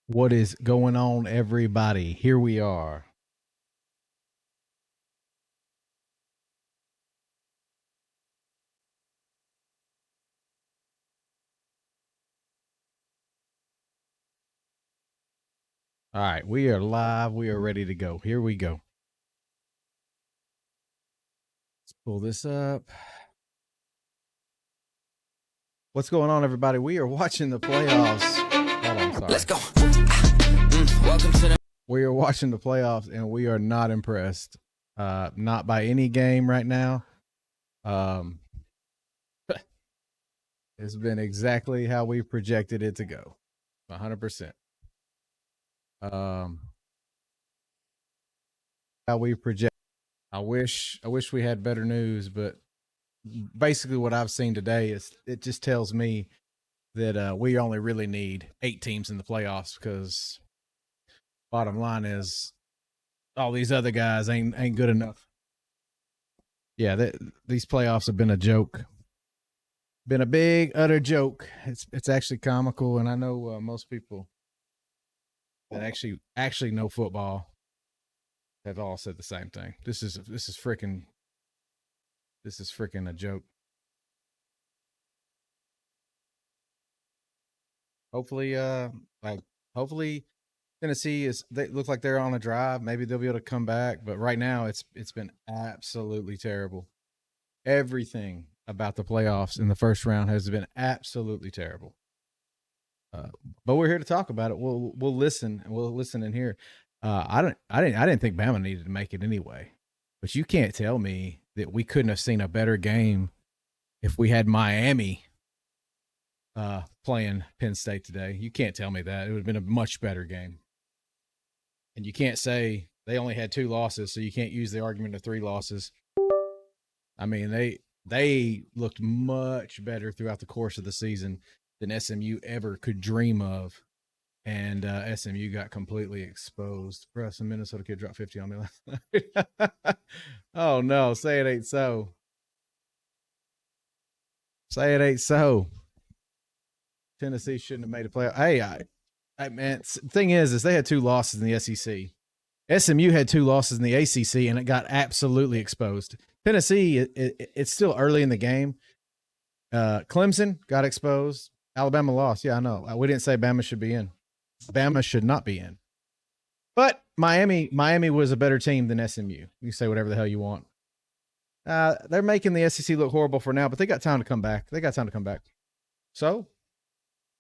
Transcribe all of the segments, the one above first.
What is going on, everybody? Here we are. All right, we are live. We are ready to go. Here we go. Let's pull this up. What's going on, everybody? We are watching the playoffs. Hold on, sorry. Let's go. Welcome to the. We are watching the playoffs, and we are not impressed. Not by any game right now. It's been exactly how we projected it to go, 100%. How we project. I wish we had better news, but basically what I've seen today is it just tells me that we only really need 8 teams in the playoffs, because bottom line is all these other guys ain't good enough. Yeah, these playoffs have been a joke. Been a big utter joke. It's actually comical, and I know most people that actually know football have all said the same thing. This is freaking a joke. Hopefully, hopefully Tennessee they look like they're on a drive. Maybe they'll be able to come back, but right now it's been absolutely terrible. Everything about the playoffs in the first round has been absolutely terrible. But we're here to talk about it. We'll listen and we'll listen in here. I didn't think Bama needed to make it anyway, but you can't tell me that we couldn't have seen a better game if we had Miami playing Penn State today. You can't tell me that. It would have been a much better game. And you can't say they only had 2 losses, so you can't use the argument of 3 losses. I mean, they looked much better throughout the course of the season than SMU ever could dream of. And SMU got completely exposed. Bro, some Minnesota kid dropped 50 on me last night. Oh, no. Say it ain't so. Say it ain't so. Tennessee shouldn't have made a playoff. Hey, man, the thing is they had 2 losses in the SEC. SMU had 2 losses in the ACC, and it got absolutely exposed. Tennessee, it's still early in the game. Clemson got exposed. Alabama lost. Yeah, I know. We didn't say Bama should be in. Bama should not be in. But Miami was a better team than SMU. You can say whatever the hell you want. They're making the SEC look horrible for now, but they got time to come back. So,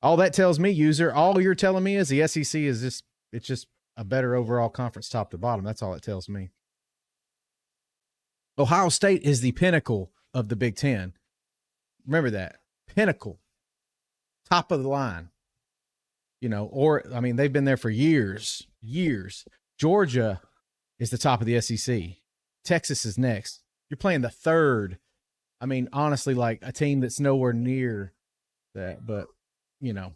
all that tells me, user, all you're telling me is the SEC is just a better overall conference top to bottom. That's all it tells me. Ohio State is the pinnacle of the Big Ten. Remember that. Pinnacle. Top of the line. They've been there for years. Georgia is the top of the SEC. Texas is next. You're playing the third. I mean, honestly, like a team that's nowhere near that. But, no,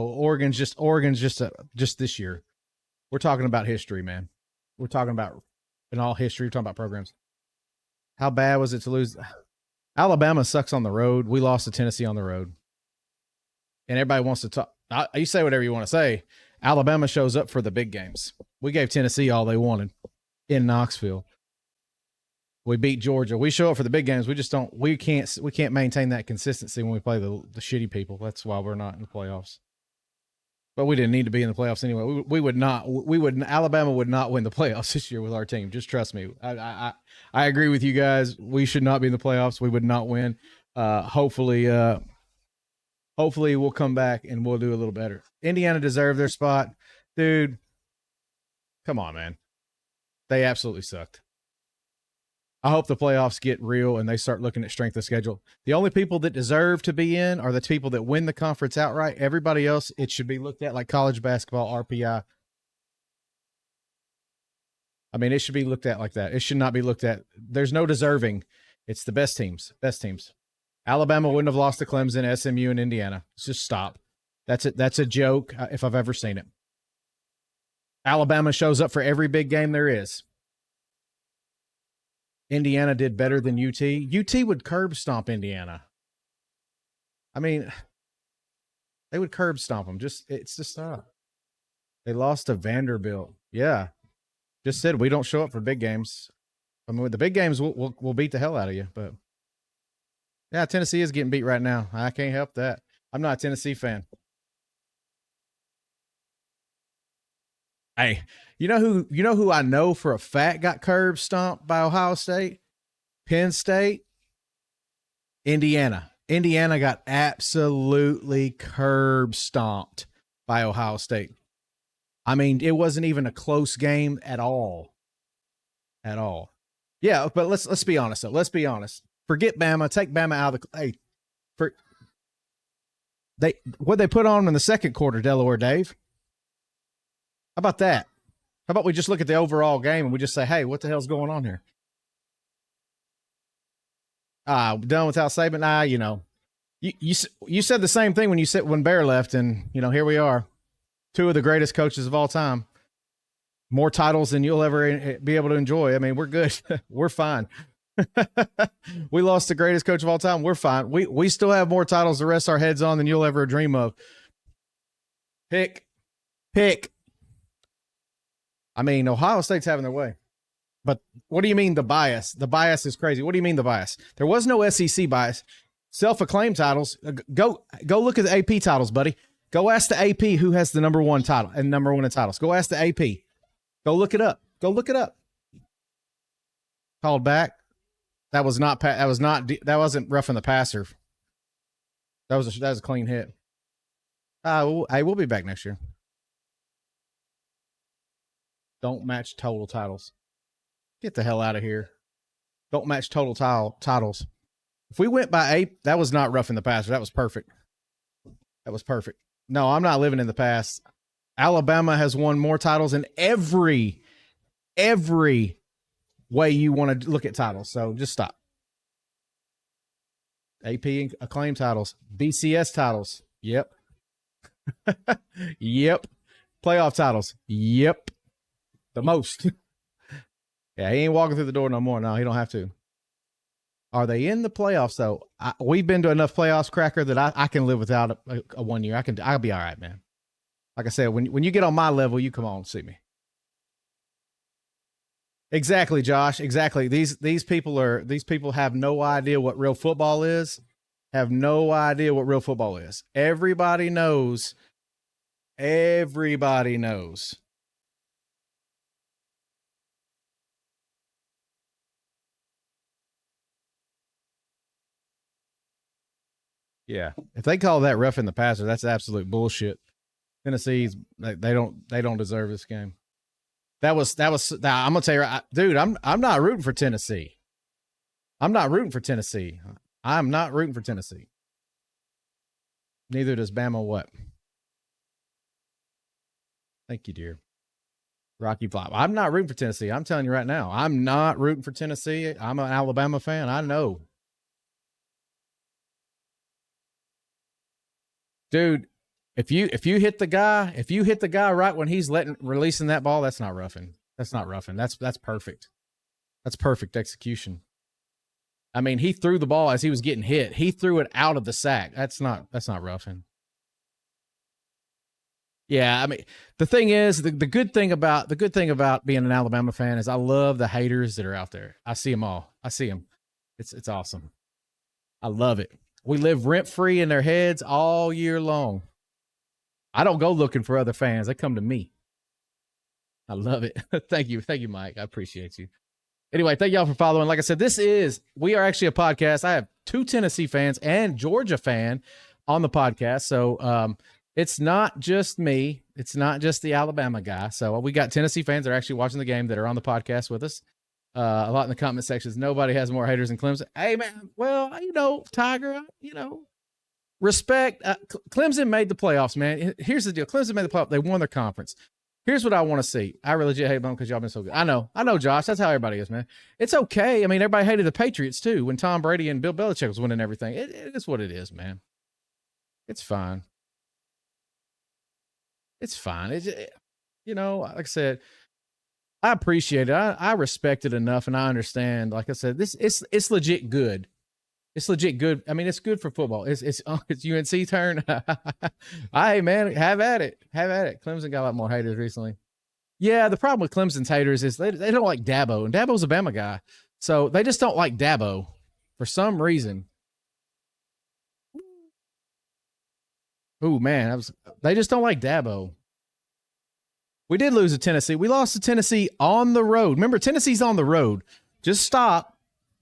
Oregon's just this year. We're talking about history, man. We're talking about in all history. We're talking about programs. How bad was it to lose? Alabama sucks on the road. We lost to Tennessee on the road. And everybody wants to talk. You say whatever you want to say. Alabama shows up for the big games. We gave Tennessee all they wanted in Knoxville. We beat Georgia. We show up for the big games. We just don't. We can't maintain that consistency when we play the shitty people. That's why we're not in the playoffs. But we didn't need to be in the playoffs anyway. We would not. Alabama would not win the playoffs this year with our team. Just trust me. I agree with you guys. We should not be in the playoffs. We would not win. Hopefully we'll come back and we'll do a little better. Indiana deserved their spot. Dude, come on, man. They absolutely sucked. I hope the playoffs get real and they start looking at strength of schedule. The only people that deserve to be in are the people that win the conference outright. Everybody else, it should be looked at like college basketball, RPI. I mean, it should be looked at like that. It should not be looked at. There's no deserving. It's the best teams. Alabama wouldn't have lost to Clemson, SMU, and Indiana. Just stop. That's it. That's a joke if I've ever seen it. Alabama shows up for every big game there is. Indiana did better than UT. UT would curb stomp Indiana. I mean, they would curb stomp them. It's just not. They lost to Vanderbilt. Yeah. Just said we don't show up for big games. I mean, with the big games, we'll beat the hell out of you. But yeah, Tennessee is getting beat right now. I can't help that. I'm not a Tennessee fan. Hey, you know who I know for a fact got curb stomped by Ohio State? Penn State, Indiana. Indiana got absolutely curb stomped by Ohio State. I mean, it wasn't even a close game at all. At all. Yeah, but let's be honest though. Let's be honest. Forget Bama. Take Bama out of the what they put on in the second quarter, Delaware Dave. How about that? How about we just look at the overall game and we just say, hey, what the hell's going on here? Done without Saban? You know, you said the same thing when Bear left, and you know, here we are, two of the greatest coaches of all time, more titles than you'll ever be able to enjoy. I mean, we're good, we're fine. We lost the greatest coach of all time. We're fine. We still have more titles to rest our heads on than you'll ever dream of. Pick. I mean, Ohio State's having their way. But what do you mean the bias? The bias is crazy. What do you mean the bias? There was no SEC bias. Self-acclaimed titles. Go look at the AP titles, buddy. Go ask the AP who has the number one title and number one in titles. Go ask the AP. Go look it up. Called back. That wasn't roughing the passer. That was a clean hit. We'll be back next year. Don't match total titles. Get the hell out of here. Don't match total titles. If we went by 8, that was not roughing the passer. That was perfect. No, I'm not living in the past. Alabama has won more titles in every way you want to look at titles. So just stop. AP acclaimed titles. BCS titles. Yep. Yep. Playoff titles. Yep. The most. Yeah, he ain't walking through the door no more. No, he don't have to. Are they in the playoffs though? We've been to enough playoffs, Cracker, that I can live without a 1 year. I'll be all right, man. Like I said, when you get on my level, you come on and see me. Exactly, Josh. Exactly. These people have no idea what real football is. Have no idea what real football is. Everybody knows. Everybody knows. Yeah. If they call that rough in the passer, that's absolute bullshit. Tennessee's they don't deserve this game. That was I'm gonna tell you, dude, I'm not rooting for Tennessee. I'm not rooting for Tennessee. Neither does Bama what? Thank you, dear. Rocky Flop. I'm not rooting for Tennessee. I'm telling you right now. I'm not rooting for Tennessee. I'm an Alabama fan. I know. Dude, if you hit the guy right when he's releasing that ball, that's not roughing. That's perfect. That's perfect execution. I mean, he threw the ball as he was getting hit. He threw it out of the sack. That's not roughing. Yeah, I mean, the thing is, the good thing about being an Alabama fan is I love the haters that are out there. I see them all. I see them. It's awesome. I love it. We live rent-free in their heads all year long. I don't go looking for other fans. They come to me. I love it. Thank you, Mike. I appreciate you. Anyway, thank y'all for following. Like I said, we are actually a podcast. I have 2 Tennessee fans and Georgia fan on the podcast. So it's not just me. It's not just the Alabama guy. So we got Tennessee fans that are actually watching the game that are on the podcast with us. A lot in the comment sections. Nobody has more haters than Clemson. Hey, man. Well, Tiger, respect. Clemson made the playoffs, man. Here's the deal. Clemson made the playoffs. They won their conference. Here's what I want to see. I really legit hate them because y'all been so good. I know, Josh. That's how everybody is, man. It's okay. I mean, everybody hated the Patriots, too, when Tom Brady and Bill Belichick was winning everything. It is what it is, man. It's fine. It's fine. Like I said, I appreciate it. I respect it enough, and I understand. Like I said, it's legit good. It's legit good. I mean, it's good for football. It's UNC turn. Hey man, have at it. Have at it. Clemson got a lot more haters recently. Yeah, the problem with Clemson's haters is they don't like Dabo, and Dabo's a Bama guy, so they just don't like Dabo for some reason. Oh man, they just don't like Dabo. We did lose to Tennessee. We lost to Tennessee on the road. Remember, Tennessee's on the road. Just stop.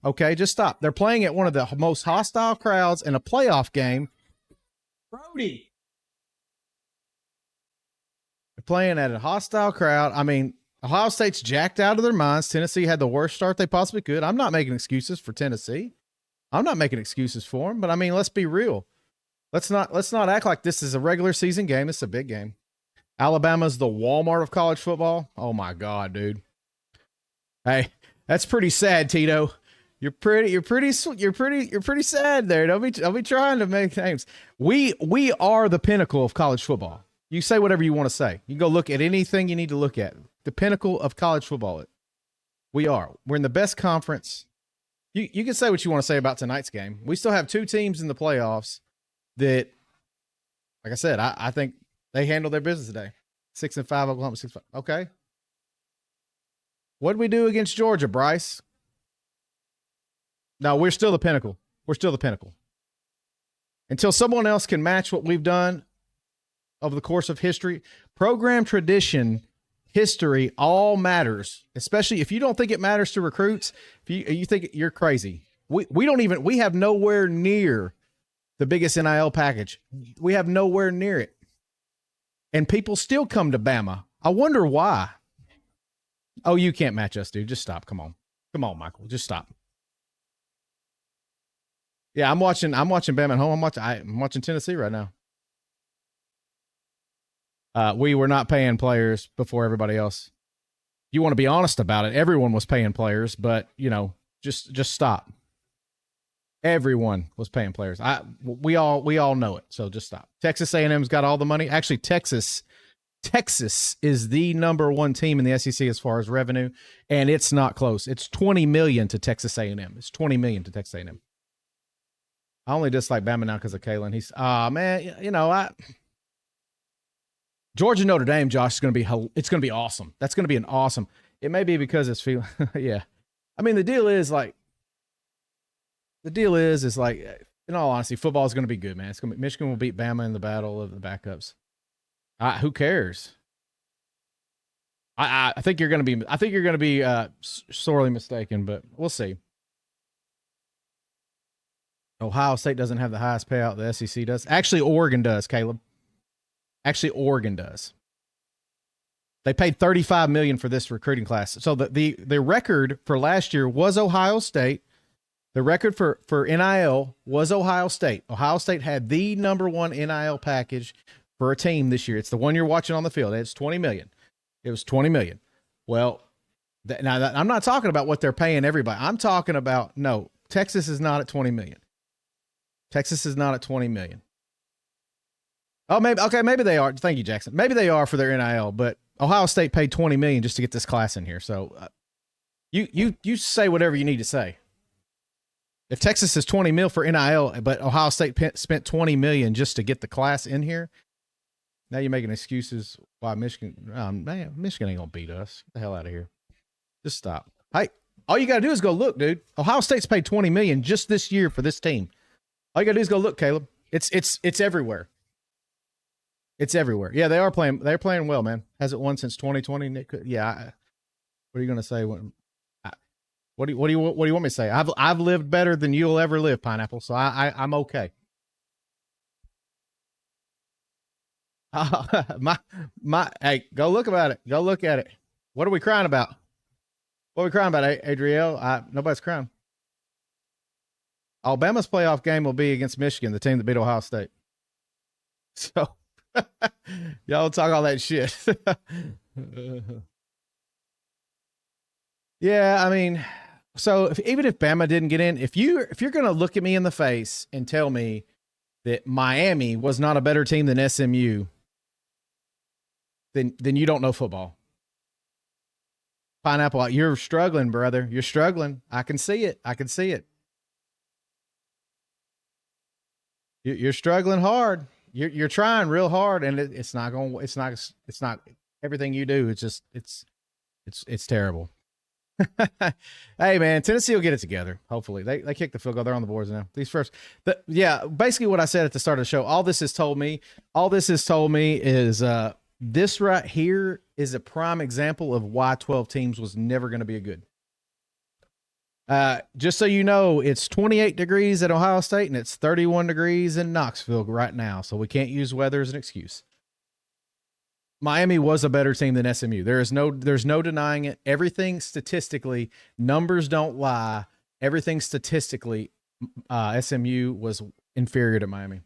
Okay, just stop. They're playing at one of the most hostile crowds in a playoff game. Brody. They're playing at a hostile crowd. I mean, Ohio State's jacked out of their minds. Tennessee had the worst start they possibly could. I'm not making excuses for Tennessee. I'm not making excuses for them, but I mean, let's be real. Let's not act like this is a regular season game. It's a big game. Alabama's the Walmart of college football. Oh my God, dude. Hey, that's pretty sad, Tito. You're pretty sad there. Don't be trying to make names. We are the pinnacle of college football. You say whatever you want to say. You go look at anything you need to look at. The pinnacle of college football. We are. We're in the best conference. You can say what you want to say about tonight's game. We still have 2 teams in the playoffs that, like I said, I think they handled their business today. 6-5, Oklahoma 6-5. Okay. What did we do against Georgia, Bryce? No, we're still the pinnacle. We're still the pinnacle. Until someone else can match what we've done over the course of history, program tradition, history, all matters. Especially if you don't think it matters to recruits, if you think you're crazy. We have nowhere near the biggest NIL package. We have nowhere near it. And people still come to Bama. I wonder why. Oh, you can't match us, dude. Just stop. Come on. Come on, Michael. Just stop. Yeah, I'm watching Bama at home. I'm watching Tennessee right now. We were not paying players before everybody else. You want to be honest about it. Everyone was paying players, but just stop. Everyone was paying players. We all know it. So just stop. Texas A&M's got all the money. Actually, Texas is the number 1 team in the SEC as far as revenue, and it's not close. It's $20 million to Texas A&M. It's $20 million to Texas A&M. I only dislike Bama now because of Kalen. He's Georgia Notre Dame, Josh, is going to be awesome. That's going to be an awesome. It may be because it's feeling yeah. I mean, the deal is in all honesty, football is going to be good, man. It's going to be Michigan will beat Bama in the battle of the backups. Who cares? I think you're going to be sorely mistaken, but we'll see. Ohio State doesn't have the highest payout the SEC does. Actually, Oregon does, Caleb. Actually, Oregon does. They paid $35 million for this recruiting class. So the record for last year was Ohio State. The record for NIL was Ohio State. Ohio State had the number 1 NIL package for a team this year. It's the one you're watching on the field. It's $20 million. It was $20 million. Well, now I'm not talking about what they're paying everybody. I'm talking about, no, Texas is not at $20 million. Texas is not at $20 million. Oh, maybe they are. Thank you, Jackson. Maybe they are for their NIL, but Ohio State paid $20 million just to get this class in here. So you say whatever you need to say. If Texas is $20 million for NIL, but Ohio State spent $20 million just to get the class in here, now you're making excuses why Michigan. Man, Michigan ain't gonna beat us. Get the hell out of here. Just stop. Hey, all you gotta do is go look, dude. Ohio State's paid $20 million just this year for this team. All you gotta do is go look, Caleb. It's everywhere. It's everywhere. Yeah, they are playing. They're playing well, man. Hasn't won since 2020. Yeah. What are you gonna say? What do you want me to say? I've lived better than you'll ever live, Pineapple. So I'm okay. Hey, go look about it. Go look at it. What are we crying about? What are we crying about, Adriel? Nobody's crying. Alabama's playoff game will be against Michigan, the team that beat Ohio State. So y'all talk all that shit. Yeah, I mean, so even if Bama didn't get in, if you're going to look at me in the face and tell me that Miami was not a better team than SMU, then you don't know football. Pineapple, you're struggling, brother. You're struggling. I can see it. You're struggling hard. You're trying real hard, and it's not going. It's not everything you do. It's just it's terrible. Hey man, Tennessee will get it together. Hopefully, they kick the field goal. They're on the boards now. These first, basically what I said at the start of the show. All this has told me is this right here is a prime example of why 12 teams was never going to be a good. Just so you know, it's 28 degrees at Ohio State and it's 31 degrees in Knoxville right now. So we can't use weather as an excuse. Miami was a better team than SMU. There's no denying it. Everything statistically, numbers don't lie. Everything statistically, SMU was inferior to Miami.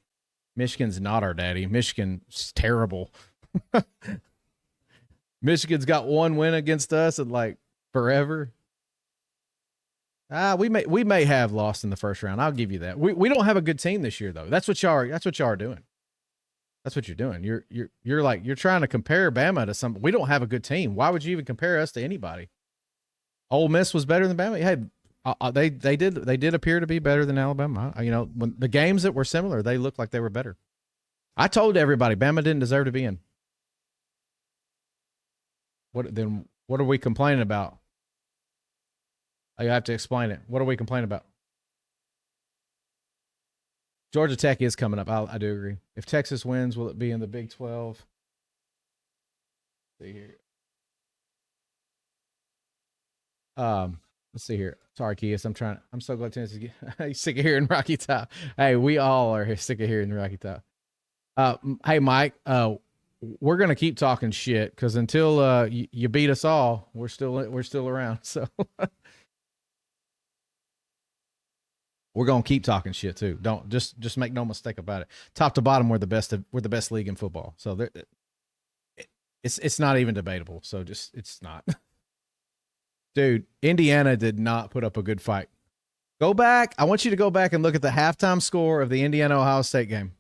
Michigan's not our daddy. Michigan's terrible. Michigan's got one win against us in like forever. We may have lost in the first round. I'll give you that. We don't have a good team this year though. That's what y'all are doing. That's what you're doing. You're trying to compare Bama to some. We don't have a good team. Why would you even compare us to anybody? Ole Miss was better than Bama. Hey, they did appear to be better than Alabama. You know, when the games that were similar, they looked like they were better. I told everybody Bama didn't deserve to be in. What are we complaining about? I have to explain it. What are we complaining about? Georgia Tech is coming up. I do agree. If Texas wins, will it be in the Big 12? Let's see here. Let's see here. Sorry, Kias. I'm so glad Tennessee. He's sick of hearing Rocky Top. Hey, we all are sick of hearing Rocky Top. Hey, Mike. We're gonna keep talking shit because until you beat us all, we're still around. So. We're gonna keep talking shit too. Don't just make no mistake about it. Top to bottom, we're the best league in football. So it's not even debatable. So it's not. Dude, Indiana did not put up a good fight. Go back. I want you to go back and look at the halftime score of the Indiana Ohio State game.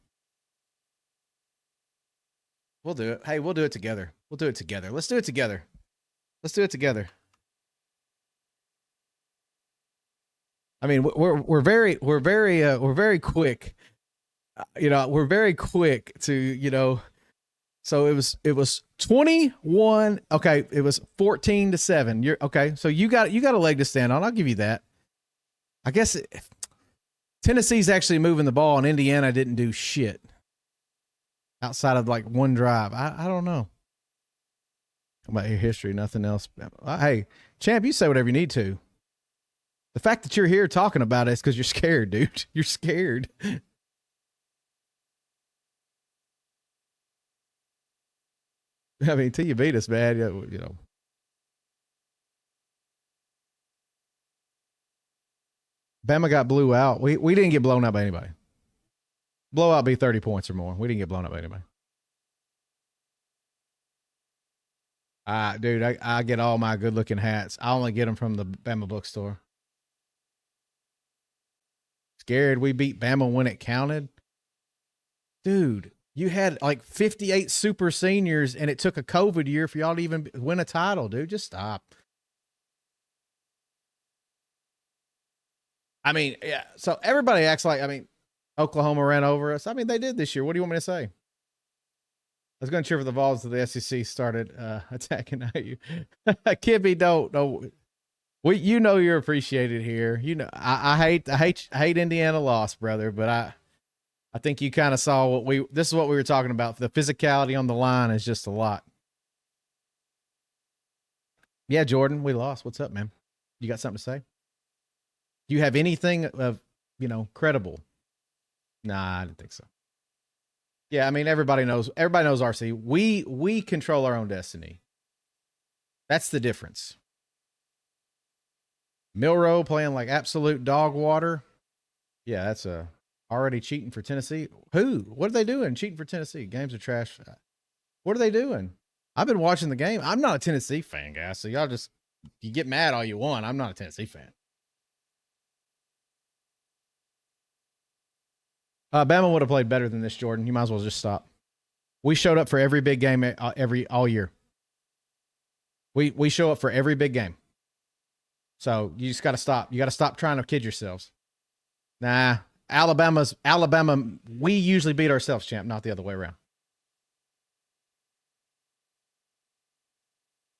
We'll do it. Hey, we'll do it together. Let's do it together. I mean, we're very quick. We're very quick to, so it was 21. Okay. It was 14-7. You're okay. So you got a leg to stand on. I'll give you that. I guess Tennessee's actually moving the ball and Indiana didn't do shit outside of like one drive. I don't know about your history. Nothing else. Hey, champ, you say whatever you need to. The fact that you're here talking about it is because you're scared, dude. You're scared. I mean, till you beat us, man, Bama got blew out. We didn't get blown out by anybody. Blowout be 30 points or more. We didn't get blown out by anybody. Dude, I get all my good-looking hats. I only get them from the Bama bookstore. Scared we beat Bama when it counted? Dude, you had like 58 super seniors and it took a COVID year for y'all to even win a title, dude. Just stop. I mean, yeah. So everybody acts like, Oklahoma ran over us. I mean, they did this year. What do you want me to say? I was going to cheer for the Vols until the SEC started attacking you. Kibby, don't. You're appreciated here. I hate Indiana loss, brother, but I think you kind of saw this is what we were talking about. The physicality on the line is just a lot. Yeah, Jordan, we lost. What's up, man? You got something to say? Do you have anything of, credible? Nah, I didn't think so. Yeah, I mean, everybody knows RC. We control our own destiny. That's the difference. Milroe playing like absolute dog water. Yeah, that's already cheating for Tennessee. Who? What are they doing? Cheating for Tennessee. Games are trash. What are they doing? I've been watching the game. I'm not a Tennessee fan, guys. So y'all you get mad all you want. I'm not a Tennessee fan. Bama would have played better than this, Jordan. You might as well just stop. We showed up for every big game all year. We show up for every big game. So you just got to stop. You got to stop trying to kid yourselves. Nah, Alabama. We usually beat ourselves, champ, not the other way around.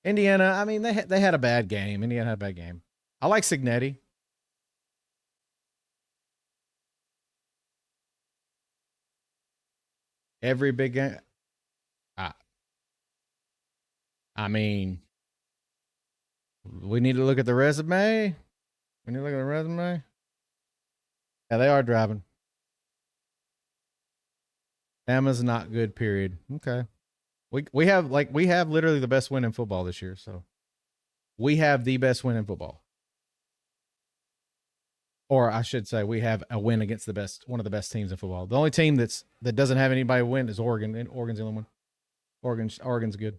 Indiana, I mean, they had a bad game. Indiana had a bad game. I like Signetti. Every big game. I mean, we need to look at the resume. We need to look at the resume. Yeah, they are driving. Bama's not good, period. Okay. We have literally the best win in football this year, so we have the best win in football. Or I should say we have a win against one of the best teams in football. The only team that doesn't have anybody win is Oregon, and Oregon's the only one. Oregon's good.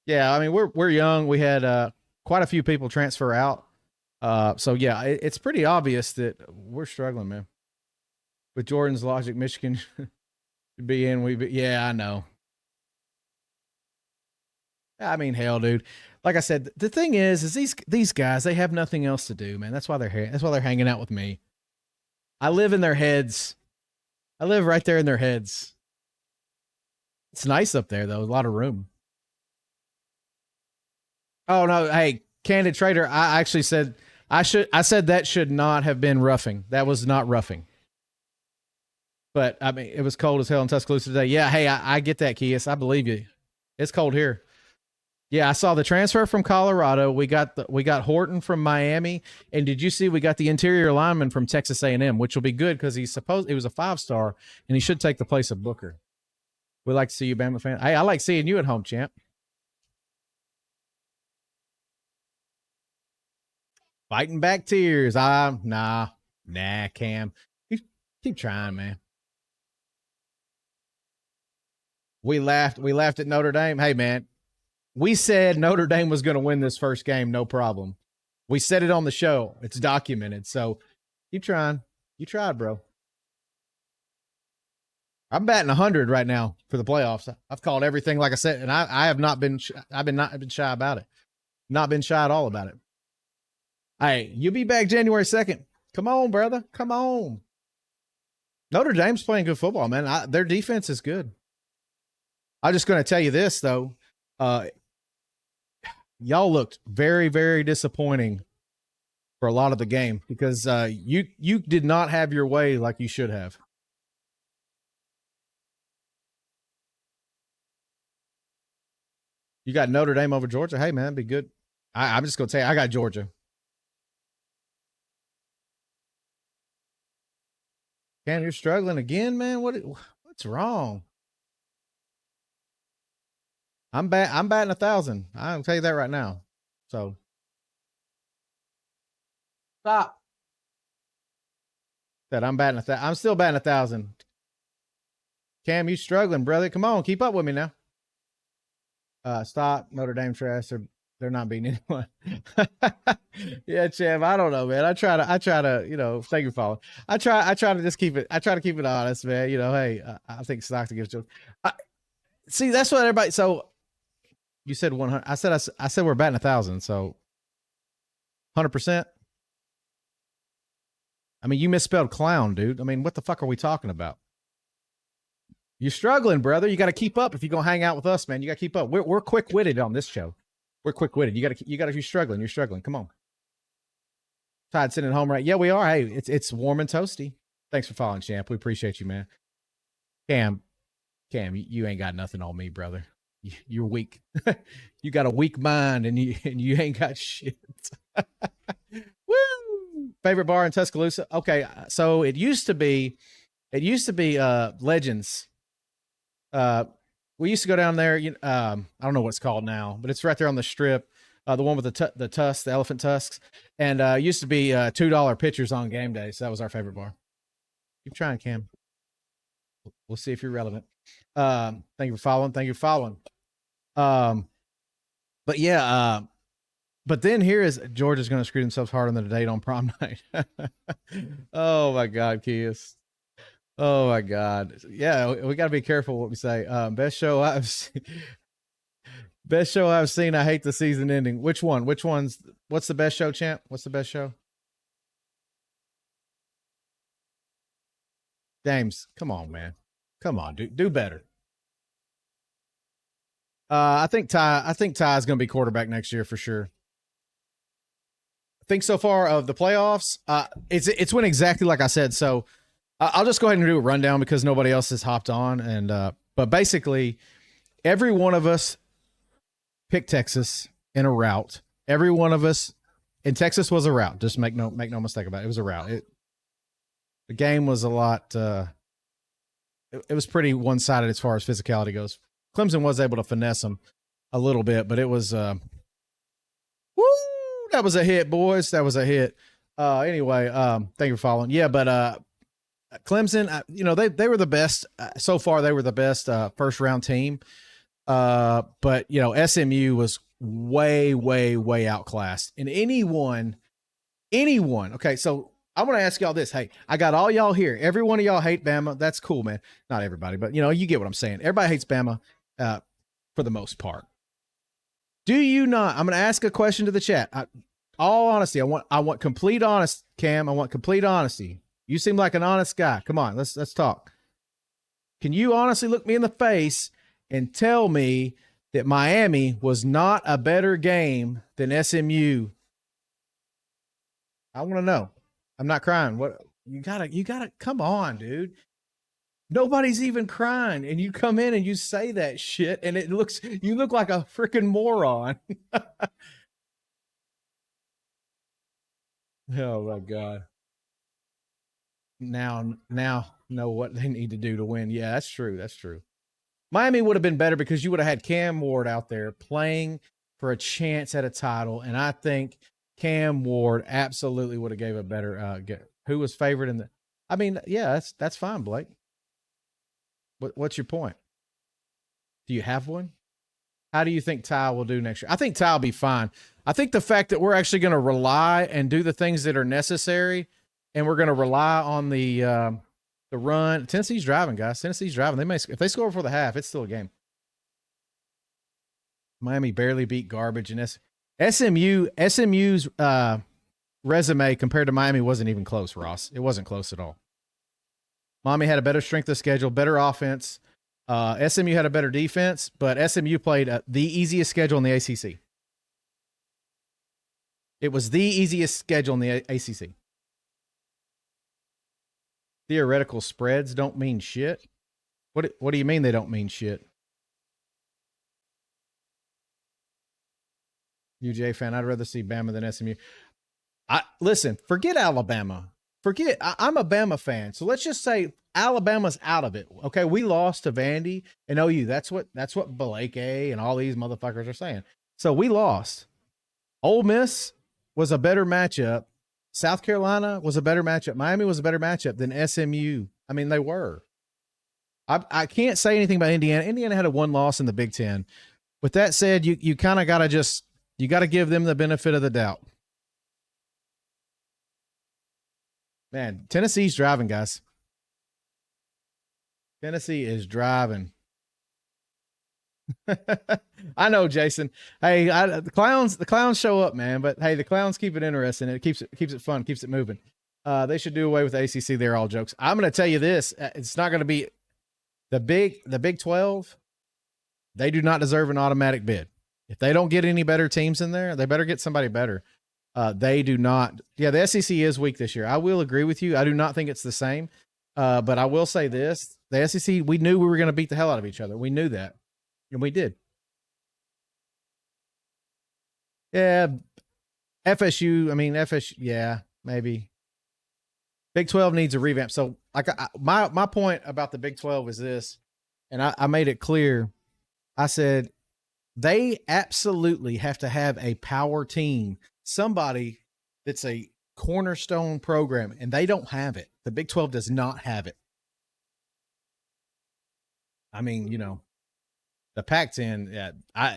Yeah, I mean we're young. We had quite a few people transfer out. So yeah, it's pretty obvious that we're struggling, man. With Jordan's logic, Michigan should be in. Yeah, I know. I mean, hell, dude. Like I said, the thing is these guys, they have nothing else to do, man. That's why they're here. That's why they're hanging out with me. I live in their heads. I live right there in their heads. It's nice up there, though. A lot of room. Oh no, hey, Candid Trader. I actually said I said that should not have been roughing. That was not roughing. But I mean, it was cold as hell in Tuscaloosa today. Yeah, hey, I get that, Kias. I believe you. It's cold here. Yeah, I saw the transfer from Colorado. We got Horton from Miami, and did you see we got the interior lineman from Texas A&M, which will be good because he was a 5-star, and he should take the place of Booker. We like to see you, Bama fan. Hey, I like seeing you at home, champ. Fighting back tears. Nah, Cam. Keep trying, man. We laughed at Notre Dame. Hey, man. We said Notre Dame was going to win this first game, no problem. We said it on the show. It's documented. So keep trying. You tried, bro. I'm batting 100 right now for the playoffs. I've called everything like I said, and I have not been. I've been shy about it. Not been shy at all about it. Hey, you'll be back January 2nd. Come on, brother. Come on. Notre Dame's playing good football, man. Their defense is good. I'm just going to tell you this though. Y'all looked very, very disappointing for a lot of the game because you did not have your way like you should have. You got Notre Dame over Georgia. Hey, man, be good. I'm just going to tell you, I got Georgia. Cam, you're struggling again, man. What's wrong? I'm batting 1,000. I'll tell you that right now. So stop. That I'm batting I'm still batting 1,000. Cam, you struggling, brother? Come on, keep up with me now. Stop. Notre Dame trash. They're not beating anyone. Yeah, Chav. I don't know, man. I try to, thank you for following. I try to just keep it. I try to keep it honest, man. Hey, I think Stockton gives jokes. See, that's what everybody. So you said 100. I said we're batting 1,000. So 100%. I mean, you misspelled clown, dude. I mean, what the fuck are we talking about? You're struggling, brother. You got to keep up if you're gonna hang out with us, man. You got to keep up. We're quick witted on this show. We're quick witted. You got to. You're struggling. You're struggling. Come on. Todd sitting at home, right? Yeah, we are. Hey, it's warm and toasty. Thanks for following, champ. We appreciate you, man. Cam, you ain't got nothing on me, brother. You're weak. You got a weak mind, and you ain't got shit. Woo! Favorite bar in Tuscaloosa? Okay, so it used to be Legends. We used to go down there. I don't know what it's called now, but it's right there on the strip. The one with the tusks, the elephant tusks, and used to be $2 pitchers on game day. So that was our favorite bar. Keep trying, Cam. We'll see if you're relevant. Thank you for following. Thank you for following. But yeah, but then here is Georgia's going to screw themselves hard on the date on prom night. Oh my God, Kias. Oh my God. Yeah, we got to be careful what we say. Best show I've seen. I hate the season ending. Which one? What's the best show, champ? What's the best show? James, come on, man. Come on, do better. I think Ty is going to be quarterback next year for sure. I think so far of the playoffs, it's went exactly like I said. So I'll just go ahead and do a rundown because nobody else has hopped on. And but basically, every one of us picked Texas in a route. Every one of us, and Texas was a route. Just make no mistake about it. It was a route. The game was a lot. It was pretty one sided as far as physicality goes. Clemson was able to finesse them a little bit, but it was that was a hit, boys. That was a hit. Anyway, thank you for following. Yeah, but Clemson, they were the best so far. They were the best first round team. But SMU was way outclassed. And anyone. Okay, so I'm going to ask y'all this. Hey, I got all y'all here. Every one of y'all hate Bama. That's cool, man. Not everybody, but you get what I'm saying. Everybody hates Bama for the most part. Do you not? I'm going to ask a question to the chat. All honesty, I want complete honesty, Cam. I want complete honesty. You seem like an honest guy. Come on, let's talk. Can you honestly look me in the face and tell me that Miami was not a better game than SMU? I want to know. I'm not crying. What you gotta come on, dude. Nobody's even crying, and you come in and you say that shit, and you look like a freaking moron. Oh my God. Now know what they need to do to win. Yeah, that's true. That's true. Miami would have been better because you would have had Cam Ward out there playing for a chance at a title, and I think Cam Ward absolutely would have gave a better who was favored in the. I mean, yeah, that's fine, Blake. What's your point? Do you have one? How do you think Ty will do next year? I think Ty will be fine. I think the fact that we're actually going to rely and do the things that are necessary, and we're going to rely on the run. Tennessee's driving, guys. Tennessee's driving. If they score before the half, it's still a game. Miami barely beat garbage, and SMU's resume compared to Miami wasn't even close, Ross. It wasn't close at all. Miami had a better strength of schedule, better offense. SMU had a better defense, but SMU played the easiest schedule in the ACC. It was the easiest schedule in the ACC. Theoretical spreads don't mean shit. What do you mean they don't mean shit? UJ fan, I'd rather see Bama than SMU. Listen, forget Alabama. I'm a Bama fan, so let's just say Alabama's out of it. Okay, we lost to Vandy and OU. That's what Blake A and all these motherfuckers are saying. So we lost. Ole Miss was a better matchup. South Carolina was a better matchup. Miami was a better matchup than SMU. I mean, they were. I can't say anything about Indiana. Indiana had a one loss in the Big Ten. With that said, you kind of got to give them the benefit of the doubt. Man, Tennessee's driving, guys. Tennessee is driving. I know, Jason. Hey, the clowns show up, man. But hey, the clowns keep it interesting. It keeps it fun, keeps it moving. They should do away with the ACC. They're all jokes. I'm going to tell you this: it's not going to be the Big 12. They do not deserve an automatic bid. If they don't get any better teams in there, they better get somebody better. They do not. Yeah, the SEC is weak this year. I will agree with you. I do not think it's the same. But I will say this: the SEC, we knew we were going to beat the hell out of each other. We knew that. And we did. Yeah. FSU, yeah, maybe. Big 12 needs a revamp. So my point about the Big 12 is this, and I made it clear. I said they absolutely have to have a power team, somebody that's a cornerstone program, and they don't have it. The Big 12 does not have it. I mean, the Pac-10,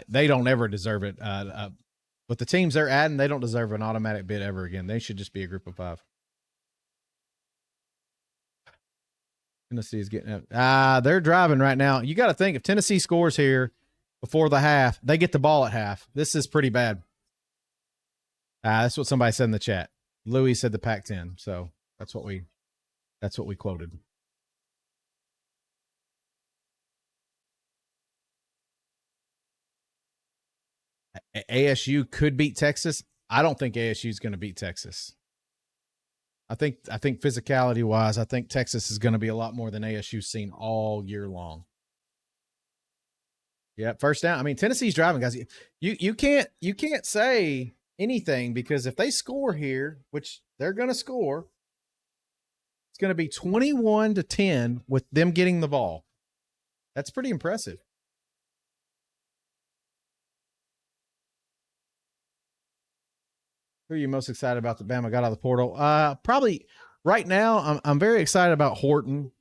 they don't ever deserve it. But the teams they're adding, they don't deserve an automatic bid ever again. They should just be a group of 5. Tennessee is getting up. They're driving right now. You got to think, if Tennessee scores here before the half, they get the ball at half. This is pretty bad. That's what somebody said in the chat. Louis said the Pac-10, so that's what we quoted. ASU could beat Texas. I don't think ASU is going to beat Texas. I think physicality wise, I think Texas is going to be a lot more than ASU's seen all year long. Yeah, first down. I mean, Tennessee's driving, guys. You can't say anything because if they score here, which they're going to score, it's going to be 21-10 with them getting the ball. That's pretty impressive. Who are you most excited about that Bama got out of the portal? Probably right now, I'm very excited about Horton.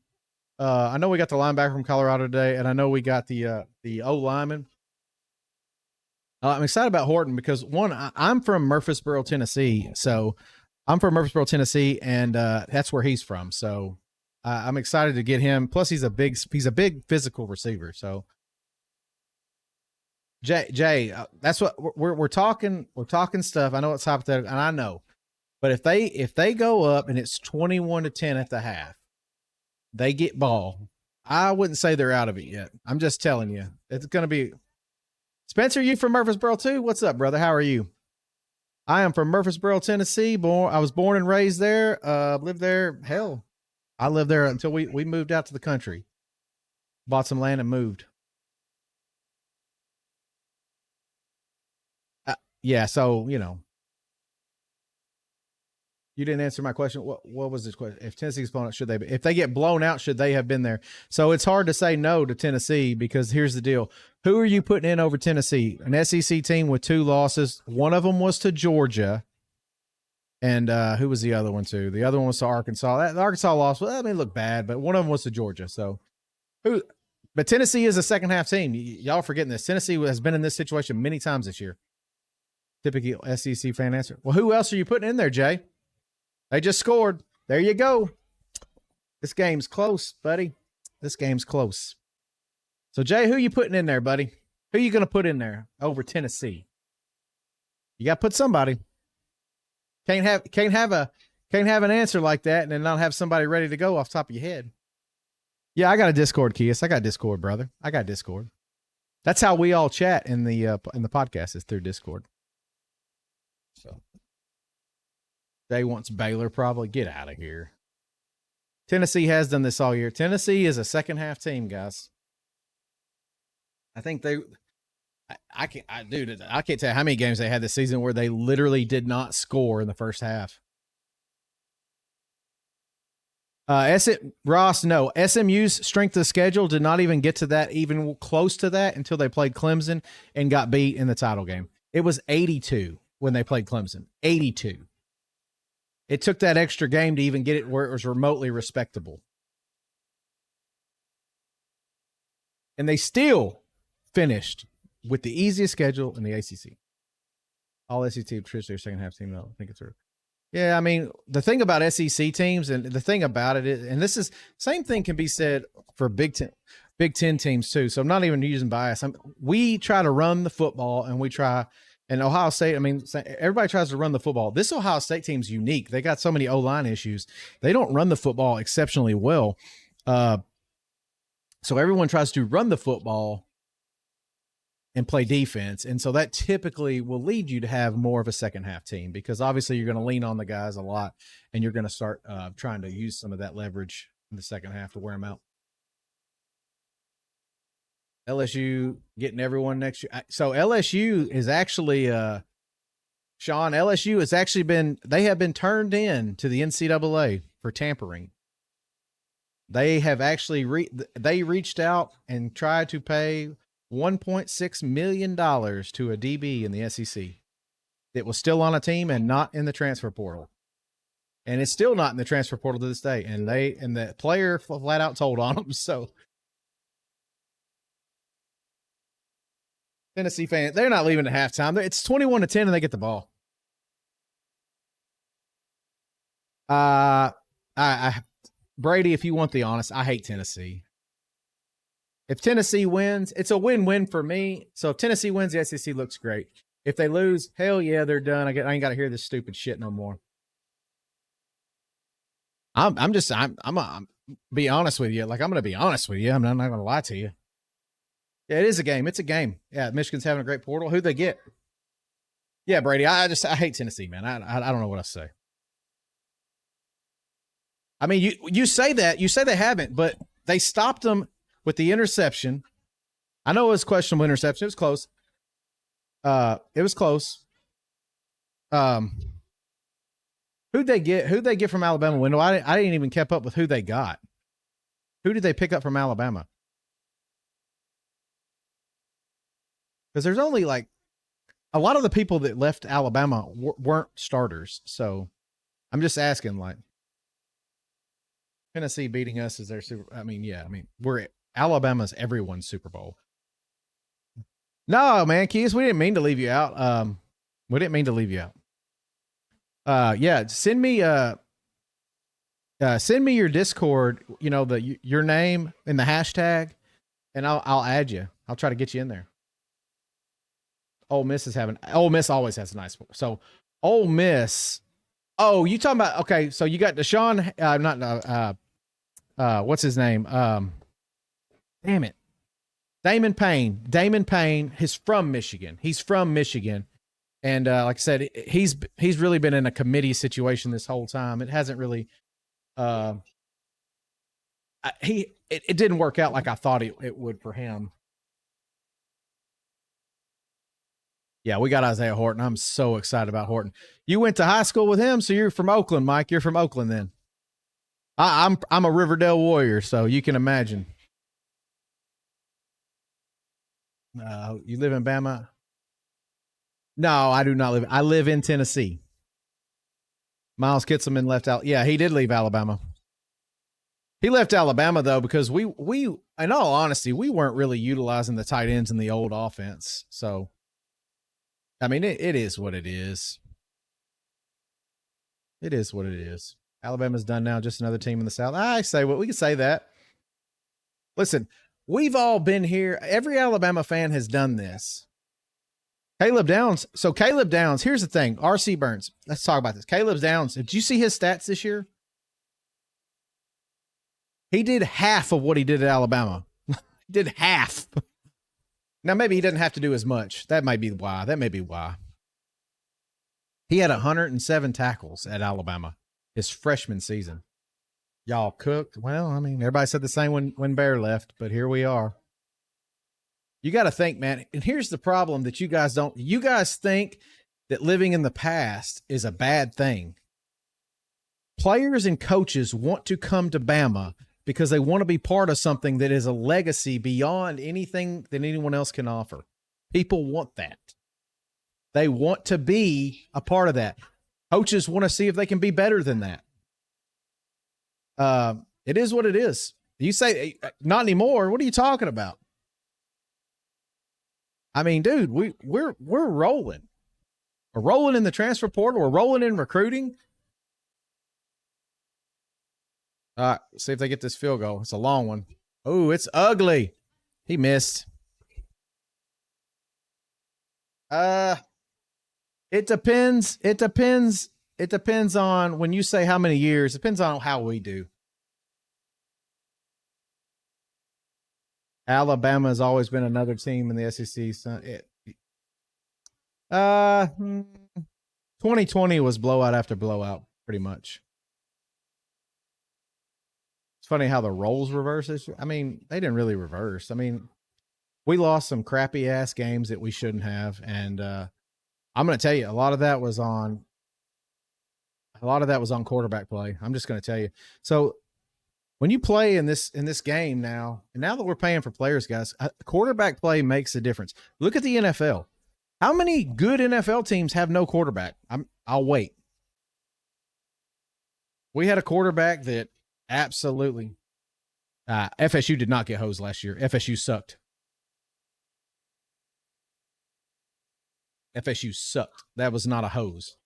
I know we got the linebacker from Colorado today, and I know we got the O lineman. I'm excited about Horton because one, I'm from Murfreesboro, Tennessee, so I'm from Murfreesboro, Tennessee, and that's where he's from. So I'm excited to get him. Plus, he's a big physical receiver. So Jay, that's what we're talking. We're talking stuff. I know it's hypothetical, and I know, but if they go up and it's 21-10 at the half, they get ball. I wouldn't say they're out of it yet. I'm just telling you, it's going to be. Spencer, you from Murfreesboro too? What's up, brother? How are you? I am from Murfreesboro, Tennessee. I was born and raised there. Lived there. Hell, I lived there until we moved out to the country. Bought some land and moved. Yeah, so you didn't answer my question. What was the question? If Tennessee's opponent, if they get blown out, should they have been there? So it's hard to say no to Tennessee because here's the deal. Who are you putting in over Tennessee? An SEC team with 2 losses. One of them was to Georgia. And who was the other one to? The other one was to Arkansas. The Arkansas loss, well, I mean, looked bad, but one of them was to Georgia. So but Tennessee is a second half team. Y'all forgetting this. Tennessee has been in this situation many times this year. Typical SEC fan answer. Well, who else are you putting in there, Jay? They just scored. There you go. This game's close, buddy. This game's close. So, Jay, who you putting in there, buddy? Who you going to put in there over Tennessee? You got to put somebody. Can't have an answer like that and then not have somebody ready to go off the top of your head. Yeah, I got a Discord, Kias. I got Discord, brother. I got Discord. That's how we all chat in the podcast is through Discord. So. They wants Baylor probably. Get out of here. Tennessee has done this all year. Tennessee is a second half team, guys. I think I can't tell you how many games they had this season where they literally did not score in the first half. Ross, no. SMU's strength of schedule did not even get to that, even close to that, until they played Clemson and got beat in the title game. It was 82 when they played Clemson. 82. It took that extra game to even get it where it was remotely respectable. And they still finished with the easiest schedule in the ACC. All SEC traditionally second half team, though. I think it's true. Yeah, I mean, the thing about SEC teams, and the thing about it is, and this is same thing can be said for Big Ten teams too. So I'm not even using bias. We try to run the football, and we try. And Ohio State, I mean, everybody tries to run the football. This Ohio State team's unique. They got so many O-line issues. They don't run the football exceptionally well. So everyone tries to run the football and play defense. And so that typically will lead you to have more of a second half team because obviously you're going to lean on the guys a lot and you're going to start trying to use some of that leverage in the second half to wear them out. LSU getting everyone next year. So LSU is actually, Sean, LSU has actually they have been turned in to the NCAA for tampering. They have actually, they reached out and tried to pay $1.6 million to a DB in the SEC that was still on a team and not in the transfer portal. And it's still not in the transfer portal to this day. And the player flat out told on them. So, Tennessee fans, they're not leaving at halftime. It's 21-10 and they get the ball. Brady, if you want the honest, I hate Tennessee. If Tennessee wins, it's a win-win for me. So if Tennessee wins, the SEC looks great. If they lose, hell yeah, they're done. I ain't got to hear this stupid shit no more. I'm be honest with you. Like, I'm going to be honest with you. I'm not going to lie to you. Yeah, it is a game. It's a game. Yeah, Michigan's having a great portal. Who'd they get? Yeah, Brady. I hate Tennessee, man. I don't know what I say. I mean, you say that, you say they haven't, but they stopped them with the interception. I know it was questionable interception. It was close. It was close. Who'd they get from Alabama? Wendell, I didn't even keep up with who they got. Who did they pick up from Alabama? Because there's only like a lot of the people that left Alabama weren't starters. So I'm just asking, like, Tennessee beating us is their Super. I mean, yeah. I mean, Alabama's everyone's Super Bowl. No, man, Keys, we didn't mean to leave you out. We didn't mean to leave you out. Yeah, send me your Discord. You know, your name and the hashtag, and I'll add you. I'll try to get you in there. Ole Miss always has a nice one. So Ole Miss. Oh, you talking about, okay, so you got Deshaun, what's his name? Damn it. Damon Payne. He's from Michigan. And like I said, he's really been in a committee situation this whole time. It hasn't really, it didn't work out like I thought it would for him. Yeah, we got Isaiah Horton. I'm so excited about Horton. You went to high school with him, so you're from Oakland, Mike. You're from Oakland then. I'm a Riverdale Warrior, so you can imagine. You live in Bama? No, I do not live. I live in Tennessee. Miles Kitselman left out. Yeah, he did leave Alabama. He left Alabama though because we in all honesty, we weren't really utilizing the tight ends in the old offense. So I mean, it is what it is. It is what it is. Alabama's done now, just another team in the South. I say what we can say that. Listen, we've all been here. Every Alabama fan has done this. Caleb Downs. So Caleb Downs, here's the thing. RC Burns. Let's talk about this. Caleb Downs. Did you see his stats this year? He did half of what he did at Alabama. He did half. Now, maybe he doesn't have to do as much. That might be why. He had 107 tackles at Alabama his freshman season. Y'all cooked. Well, I mean, everybody said the same when Bear left, but here we are. You got to think, man. And here's the problem that you guys don't. You guys think that living in the past is a bad thing. Players and coaches want to come to Bama because they want to be part of something that is a legacy beyond anything that anyone else can offer. People want that. They want to be a part of that. Coaches want to see if they can be better than that. It is what it is. You say, not anymore. What are you talking about? I mean, dude, we're rolling. We're rolling in the transfer portal. We're rolling in recruiting. See if they get this field goal. It's a long one. Oh, it's ugly. He missed. It depends. It depends on when you say how many years. It depends on how we do. Alabama has always been another team in the SEC. So 2020 was blowout after blowout, pretty much. It's funny how the roles reverse. I mean, they didn't really reverse. I mean, we lost some crappy ass games that we shouldn't have, and I'm going to tell you, a lot of that was on quarterback play. I'm just going to tell you. So when you play in this game now, and now that we're paying for players, guys, quarterback play makes a difference. Look at the NFL. How many good NFL teams have no quarterback? I'll wait. We had a quarterback that absolutely FSU did not get hosed last year. FSU sucked. FSU sucked. That was not a hose.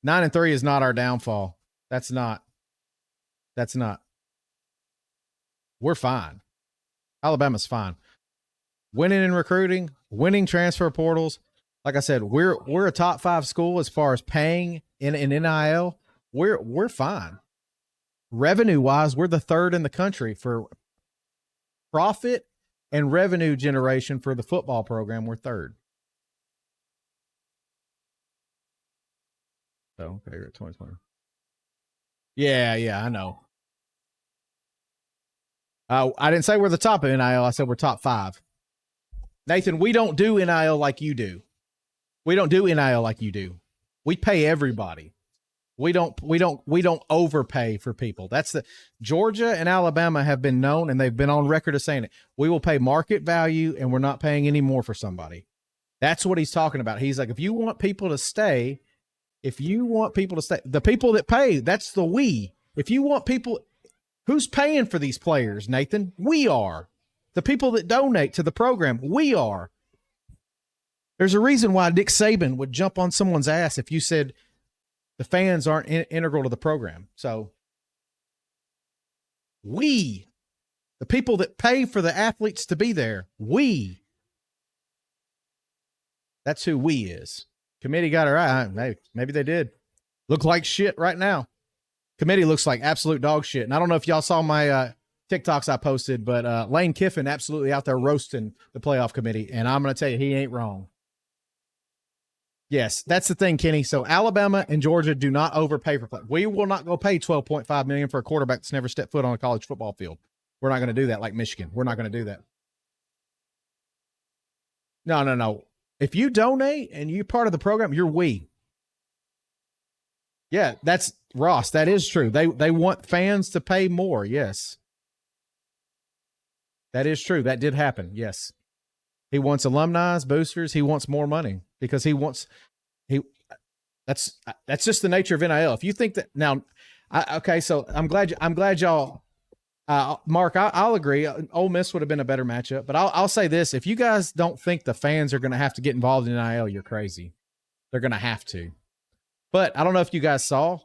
9-3 is not our downfall. That's not. We're fine. Alabama's fine. Winning in recruiting, winning transfer portals. Like I said, we're a top 5 school as far as paying in NIL. We're fine. Revenue wise, we're the 3rd in the country for profit and revenue generation for the football program. We're 3rd. So okay, you're at 2020. Yeah, I know. I didn't say we're the top of NIL. I said we're top 5. Nathan, we don't do NIL like you do. We don't do NIL like you do. We pay everybody. We don't overpay for people. That's the Georgia and Alabama have been known, and they've been on record of saying it. We will pay market value, and we're not paying any more for somebody. That's what he's talking about. He's like, if you want people to stay, the people that pay, that's the we. If you want people, who's paying for these players, Nathan? We are. The people that donate to the program, we are. There's a reason why Nick Saban would jump on someone's ass if you said the fans aren't integral to the program. So we, the people that pay for the athletes to be there, that's who we is. Committee got it right. Maybe they did. Look like shit right now. Committee looks like absolute dog shit. And I don't know if y'all saw my TikToks I posted, but Lane Kiffin absolutely out there roasting the playoff committee. And I'm going to tell you, he ain't wrong. Yes, that's the thing, Kenny. So Alabama and Georgia do not overpay for play. We will not go pay $12.5 million for a quarterback that's never stepped foot on a college football field. We're not going to do that like Michigan. We're not going to do that. No. If you donate and you're part of the program, you're we. Yeah, that's Ross. That is true. They want fans to pay more. Yes. That is true. That did happen. Yes. He wants alumni, boosters. He wants more money because that's just the nature of NIL. If you think that now, okay, so I'm glad y'all, Mark, I'll agree. Ole Miss would have been a better matchup, but I'll say this. If you guys don't think the fans are going to have to get involved in NIL, you're crazy. They're going to have to. But I don't know if you guys saw,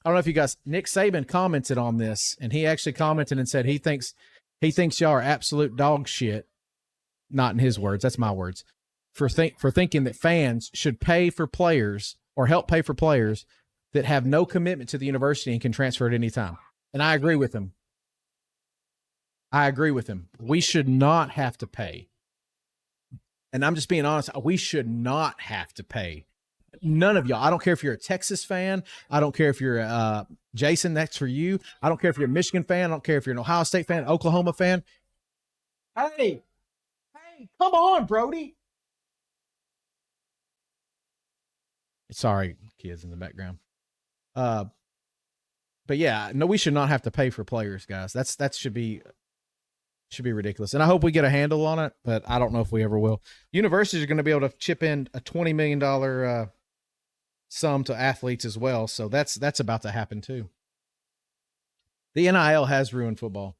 Nick Saban commented on this, and he actually commented and said he thinks y'all are absolute dog shit. Not in his words, that's my words, for thinking that fans should pay for players or help pay for players that have no commitment to the university and can transfer at any time. And I agree with him. We should not have to pay. And I'm just being honest, we should not have to pay. None of y'all. I don't care if you're a Texas fan. I don't care if you're Jason, that's for you. I don't care if you're a Michigan fan. I don't care if you're an Ohio State fan, Oklahoma fan. Hey, come on, Brody. Sorry, kids in the background. But yeah, no, we should not have to pay for players, guys. That should be ridiculous. And I hope we get a handle on it, but I don't know if we ever will. Universities are going to be able to chip in a $20 million sum to athletes as well. So that's about to happen too. The NIL has ruined football.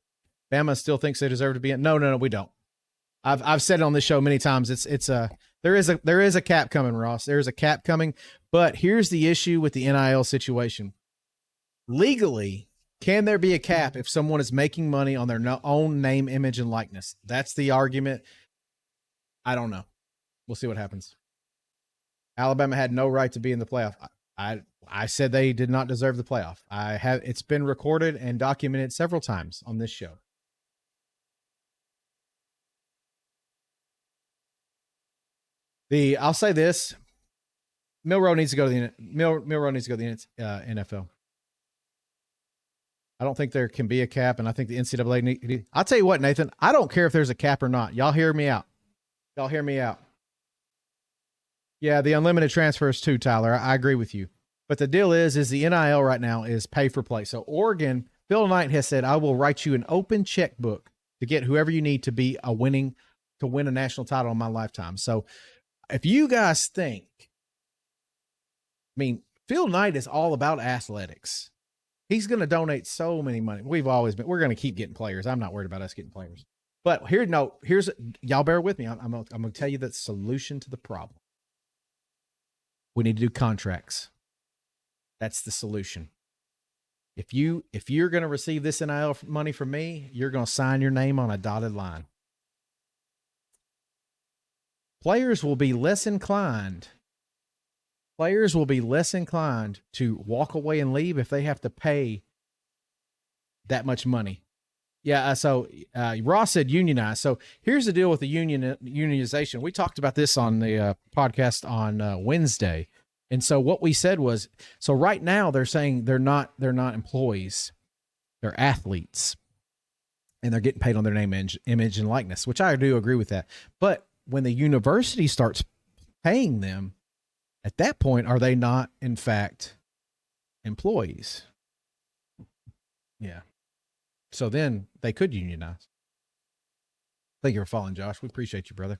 Bama still thinks they deserve to be in. No, we don't. I've said it on this show many times. There is a cap coming, Ross. There is a cap coming, but here's the issue with the NIL situation. Legally, can there be a cap if someone is making money on their own name, image, and likeness? That's the argument. I don't know. We'll see what happens. Alabama had no right to be in the playoff. I said they did not deserve the playoff. It's been recorded and documented several times on this show. I'll say this: Milroe needs to go to the NFL. I don't think there can be a cap, and I think the NCAA I'll tell you what, Nathan, I don't care if there's a cap or not. Y'all hear me out. Yeah, the unlimited transfers too, Tyler. I agree with you. But the deal is the NIL right now is pay for play. So Oregon, Phil Knight has said, I will write you an open checkbook to get whoever you need to win a national title in my lifetime. So if you guys think, Phil Knight is all about athletics. He's going to donate so many money. We're going to keep getting players. I'm not worried about us getting players. But here's y'all bear with me. I'm going to tell you the solution to the problem. We need to do contracts. That's the solution. If you're going to receive this NIL money from me, you're going to sign your name on a dotted line. Players will be less inclined to walk away and leave if they have to pay that much money. Yeah, so Ross said unionize. So here's the deal with the unionization. We talked about this on the podcast on Wednesday, And so what we said was, so right now they're saying they're not employees, they're athletes, and they're getting paid on their name, image, and likeness, which I do agree with that. But when the university starts paying them, at that point, are they not in fact employees? Yeah. So then they could unionize. Thank you for following, Josh. We appreciate you, brother.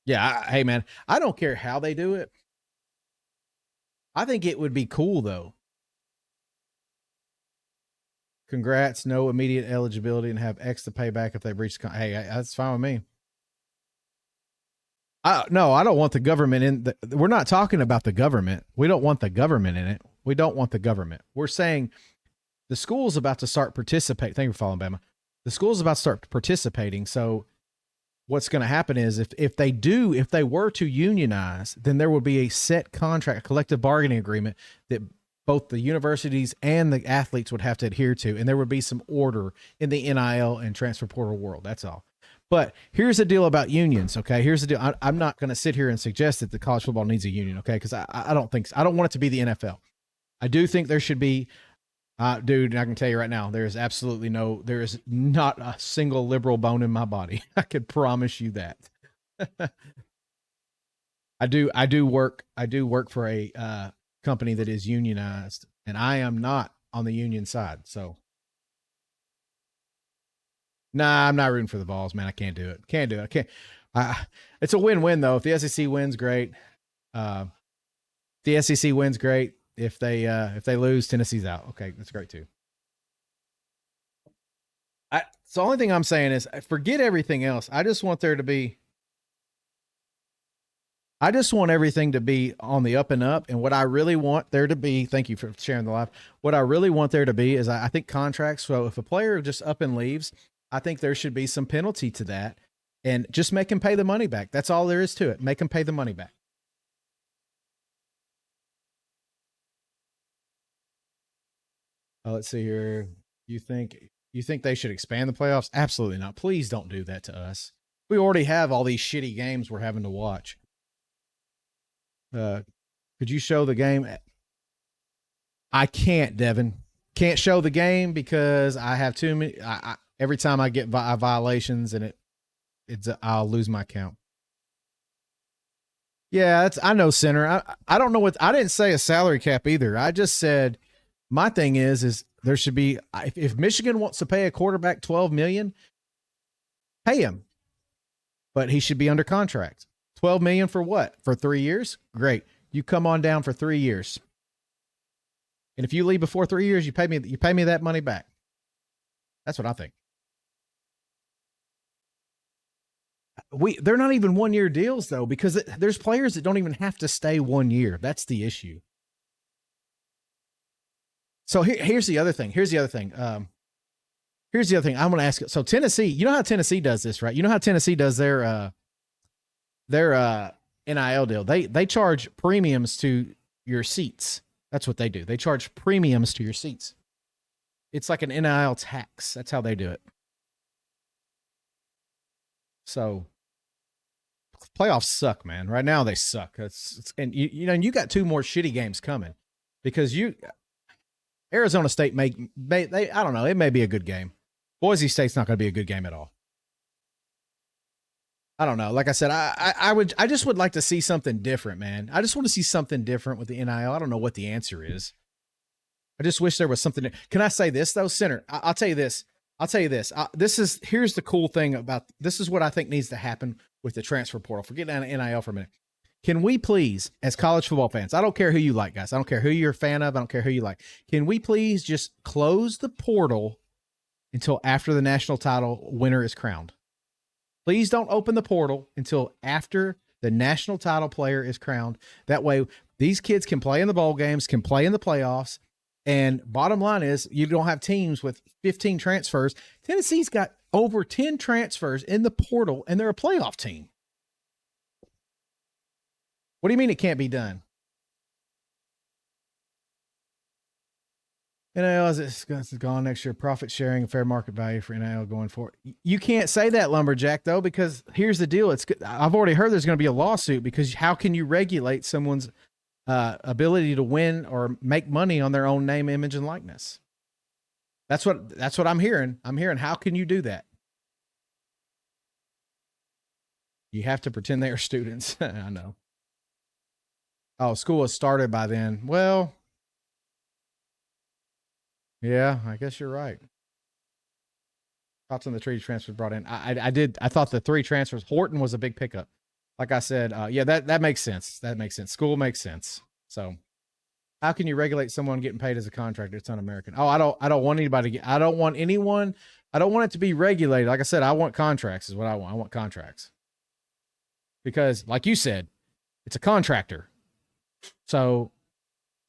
Yeah. Hey, man, I don't care how they do it. I think it would be cool, though. Congrats. No immediate eligibility and have X to pay back if they breach. Hey, that's fine with me. No, I don't want the government in. We're not talking about the government. We don't want the government in it. We don't want the government. We're saying the school's about to start participating. Thank you for following, Bama. The school's about to start participating. So what's going to happen is if they were to unionize, then there would be a set contract, a collective bargaining agreement that both the universities and the athletes would have to adhere to. And there would be some order in the NIL and transfer portal world. That's all. But here's the deal about unions. Okay. Here's the deal. I'm not going to sit here and suggest that the college football needs a union. Okay. Cause I don't think so. I don't want it to be the NFL. I do think there should be, dude, I can tell you right now, there is not a single liberal bone in my body. I could promise you that. I do work for a company that is unionized, and I am not on the union side. So nah, I'm not rooting for the Vols, man. I can't do it. I can't. It's a win-win though. If the SEC wins, great. The SEC wins, great. If they lose, Tennessee's out. Okay, that's great too. So the only thing I'm saying is forget everything else. I just want everything to be on the up and up. And what I really want there to be, thank you for sharing the live. What I really want there to be is I think contracts. So if a player just up and leaves, I think there should be some penalty to that and just make him pay the money back. That's all there is to it. Make him pay the money back. Let's see here. You think they should expand the playoffs? Absolutely not. Please don't do that to us. We already have all these shitty games we're having to watch. Could you show the game? I can't, Devin. Can't show the game because I have too many. Every time I get violations and I'll lose my count. Yeah, I know, Center. I don't know what. I didn't say a salary cap either. I just said my thing is there should be, if Michigan wants to pay a quarterback $12 million, pay him, but he should be under contract. $12 million for what? For 3 years? Great. You come on down for 3 years. And if you leave before 3 years, you pay me that money back. That's what I think. They're not even 1 year deals though, because there's players that don't even have to stay 1 year. That's the issue. So here's the other thing. Here's the other thing. I'm going to ask. So Tennessee, you know how Tennessee does this, right? You know how Tennessee does their NIL deal. They charge premiums to your seats. That's what they do. They charge premiums to your seats. It's like an NIL tax. That's how they do it. So playoffs suck, man. Right now they suck. And you got 2 more shitty games coming because Arizona State I don't know. It may be a good game. Boise State's not going to be a good game at all. I don't know. Like I said, I just would like to see something different, man. I just want to see something different with the NIL. I don't know what the answer is. I just wish there was something. Can I say this though, Center? I'll tell you this. Here's the cool thing about this is what I think needs to happen with the transfer portal. Forget NIL for a minute. Can we please, as college football fans, I don't care who you like, guys. I don't care who you're a fan of. I don't care who you like. Can we please just close the portal until after the national title winner is crowned? Please don't open the portal until after the national title player is crowned. That way, these kids can play in the bowl games, can play in the playoffs. And bottom line is, you don't have teams with 15 transfers. Tennessee's got over 10 transfers in the portal, and they're a playoff team. What do you mean it can't be done? NIL is gone next year. Profit sharing and fair market value for NIL going forward. You can't say that, Lumberjack, though, because here's the deal. I've already heard there's going to be a lawsuit because how can you regulate someone's ability to win or make money on their own name, image, and likeness. That's what I'm hearing. I'm hearing, how can you do that? You have to pretend they are students. I know. Oh, school has started by then. Well, yeah, I guess you're right. Thoughts on the 3 transfers brought in? I thought the 3 transfers, Horton was a big pickup. Like I said, yeah, that makes sense. That makes sense. School makes sense. So how can you regulate someone getting paid as a contractor? It's un-American. Oh, I don't want anybody I don't want it to be regulated. Like I said, I want contracts is what I want. I want contracts. Because like you said, it's a contractor. So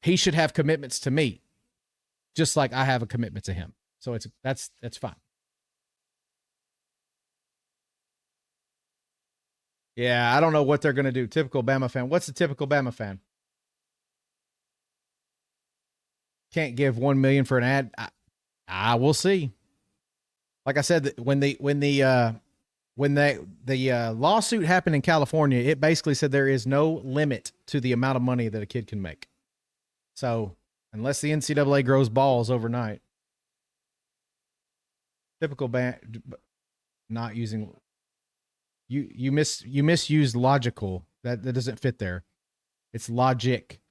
he should have commitments to me, just like I have a commitment to him. So that's fine. Yeah, I don't know what they're going to do. Typical Bama fan. What's a typical Bama fan? Can't give $1 million for an ad. I will see. Like I said, when the lawsuit happened in California, it basically said there is no limit to the amount of money that a kid can make. So unless the NCAA grows balls overnight, typical not using. You misused logical. That doesn't fit there. It's logic,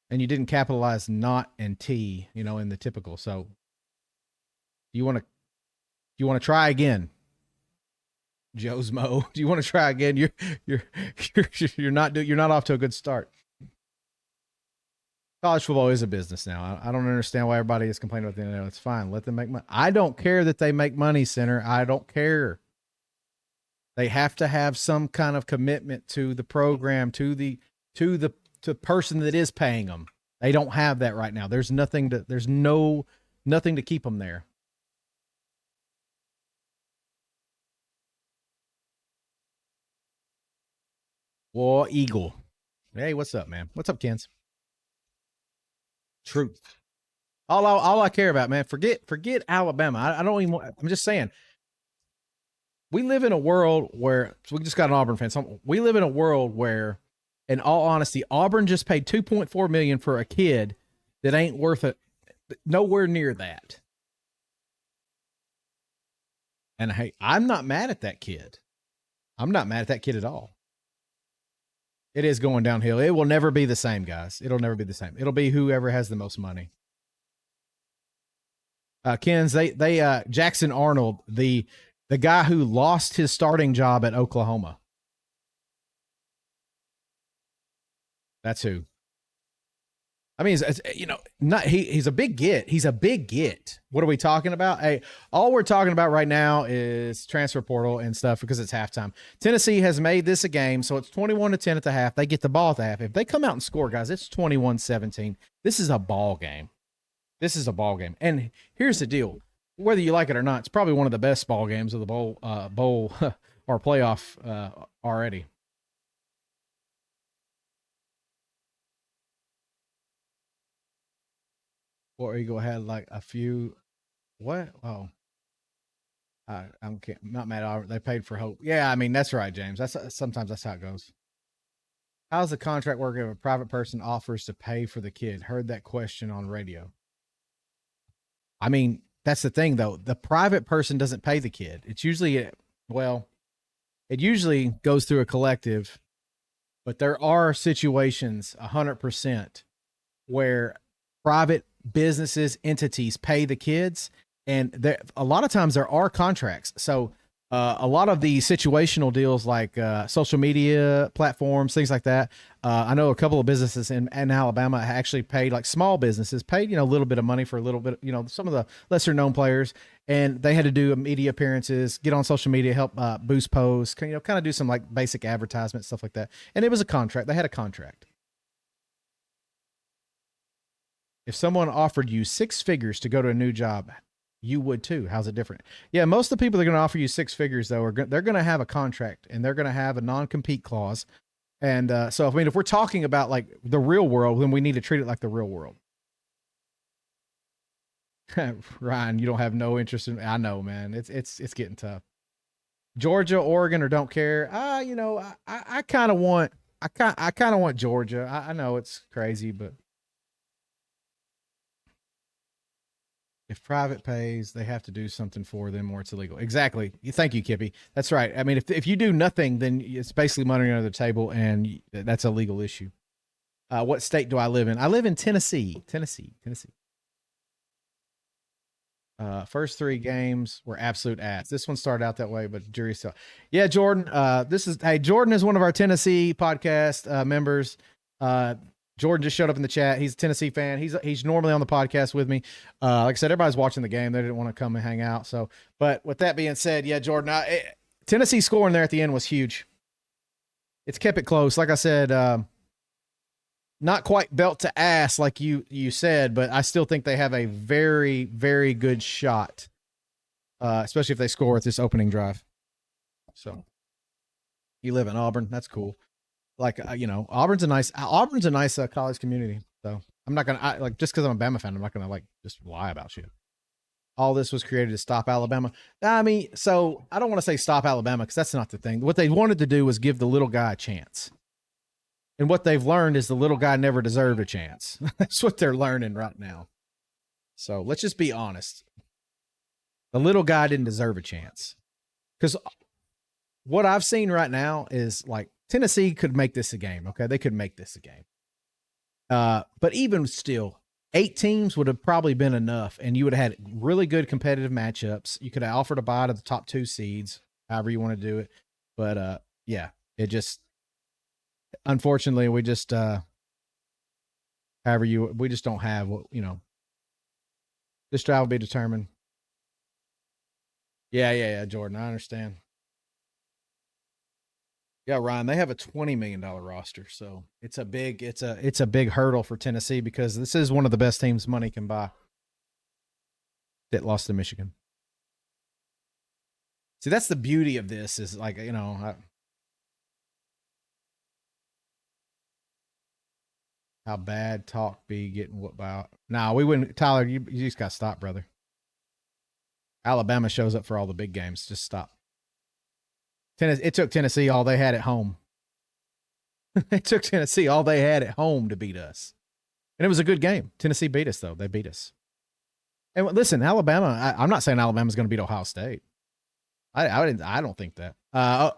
and you didn't capitalize not and T, in the typical. So do you want to try again? Joe's Mo. Do you want to try again? You're not off to a good start. College football is a business now. I don't understand why everybody is complaining about the NFL. It's fine. Let them make money. I don't care that they make money, Center. I don't care. They have to have some kind of commitment to the program, to the person that is paying them. They don't have that right now. There's nothing to keep them there. War Eagle. Hey, what's up, man? What's up, Kens? Truth. All I care about, man. Forget Alabama. I don't even. I'm just saying. We live in a world where, so we just got an Auburn fan. So we live in a world where, in all honesty, Auburn just paid $2.4 million for a kid that ain't worth it, nowhere near that. And hey, I'm not mad at that kid. I'm not mad at that kid at all. It is going downhill. It will never be the same, guys. It'll never be the same. It'll be whoever has the most money. Kens, they Jackson Arnold, the guy who lost his starting job at Oklahoma. That's who. I mean, he's a big get. He's a big get. What are we talking about? Hey, all we're talking about right now is transfer portal and stuff because it's halftime. Tennessee has made this a game, so it's 21-10 at the half. They get the ball at the half. If they come out and score, guys, it's 21-17. This is a ball game. And here's the deal. Whether you like it or not, it's probably one of the best ball games of the bowl or playoff already. Or Eagle had like a few. What? Oh, I'm not mad. They paid for hope. Yeah, I mean that's right, James. Sometimes that's how it goes. How's the contract work if a private person offers to pay for the kid? Heard that question on radio. I mean, that's the thing, though. The private person doesn't pay the kid. It's usually, it usually goes through a collective, but there are situations 100% where private businesses, entities pay the kids. And a lot of times there are contracts. So a lot of the situational deals like social media platforms, things like that. I know a couple of businesses in Alabama actually paid, like small businesses paid, a little bit of money for a little bit, some of the lesser known players, and they had to do media appearances, get on social media, help boost posts, kind of do some like basic advertisement, stuff like that. And it was a contract. They had a contract. If someone offered you 6 figures to go to a new job, you would too. How's it different? Yeah, most of the people that are going to offer you 6 figures, though, they're going to have a contract and they're going to have a non-compete clause. And so, I mean, if we're talking about like the real world, then we need to treat it like the real world. Ryan, you don't have no interest in. I know, man. It's getting tough. Georgia, Oregon, or don't care. I kind of want I kind of want Georgia. I know it's crazy, but if private pays, they have to do something for them or it's illegal. Exactly. Thank you, Kippy. That's right. I mean, if you do nothing, then it's basically money under the table, and that's a legal issue. What state do I live in? I live in Tennessee. Tennessee. First 3 games were absolute ass. This one started out that way, but jury still. Yeah, Jordan. Jordan is one of our Tennessee podcast members. Jordan just showed up in the chat. He's a Tennessee fan. He's normally on the podcast with me. Like I said, everybody's watching the game. They didn't want to come and hang out. So, but with that being said, yeah, Jordan, Tennessee scoring there at the end was huge. It's kept it close. Like I said, not quite belt to ass like you said, but I still think they have a very, very good shot, especially if they score with this opening drive. So, you live in Auburn. That's cool. Like, Auburn's a nice college community. So I'm not going to just cause I'm a Bama fan, I'm not going to just lie about shit. All this was created to stop Alabama. I mean, so I don't want to say stop Alabama, cause that's not the thing. What they wanted to do was give the little guy a chance. And what they've learned is the little guy never deserved a chance. That's what they're learning right now. So let's just be honest. The little guy didn't deserve a chance. Cause what I've seen right now is Tennessee could make this a game. Okay. They could make this a game. But even still, 8 teams would have probably been enough, and you would have had really good competitive matchups. You could have offered a bye to the top 2 seeds, however you want to do it. But yeah, it just, unfortunately, we just, we just don't have what, this trial will be determined. Yeah, Jordan, I understand. Yeah, Ryan, they have a $20 million roster, so it's a big hurdle for Tennessee, because this is one of the best teams money can buy. That lost to Michigan. See, that's the beauty of this is how bad talk be getting whooped by. Nah, we wouldn't. Tyler, you just got to stop, brother. Alabama shows up for all the big games. Just stop. It took Tennessee all they had at home. It took Tennessee all they had at home to beat us. And it was a good game. Tennessee beat us, though. They beat us. And listen, Alabama, I'm not saying Alabama's going to beat Ohio State. I don't think that.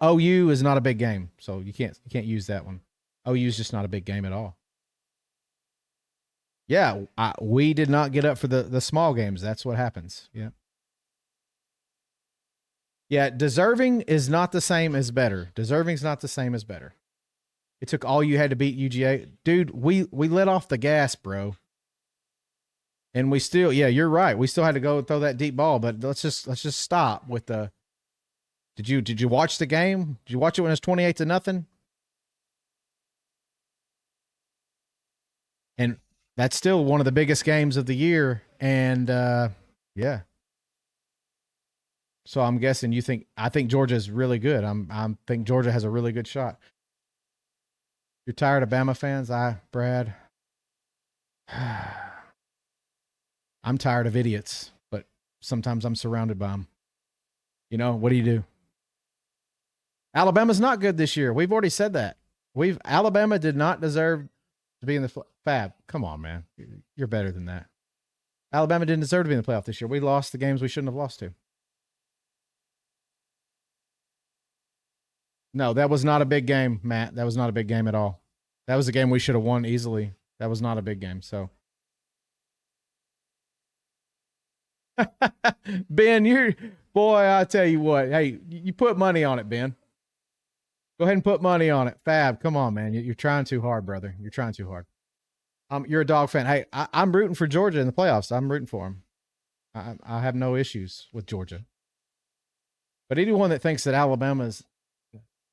OU is not a big game, so you can't use that one. OU is just not a big game at all. Yeah, we did not get up for the small games. That's what happens. Yeah. Yeah, deserving is not the same as better. Deserving is not the same as better. It took all you had to beat UGA. Dude, we let off the gas, bro. And we still, yeah, you're right. We still had to go throw that deep ball, but let's just stop with the. Did you watch the game? Did you watch it when it was 28-0? And that's still one of the biggest games of the year. And yeah. So I'm guessing I think Georgia is really good. I think Georgia has a really good shot. You're tired of Bama fans? Brad. I'm tired of idiots, but sometimes I'm surrounded by them. What do you do? Alabama's not good this year. We've already said that. Alabama did not deserve to be in the Fab. Come on, man. You're better than that. Alabama didn't deserve to be in the playoff this year. We lost the games we shouldn't have lost to. No, that was not a big game, Matt. That was not a big game at all. That was a game we should have won easily. That was not a big game. So, Ben, boy, I tell you what. Hey, you put money on it, Ben. Go ahead and put money on it. Fab, come on, man. You're trying too hard, brother. You're trying too hard. You're a dog fan. Hey, I'm rooting for Georgia in the playoffs. I'm rooting for them. I have no issues with Georgia. But anyone that thinks that Alabama's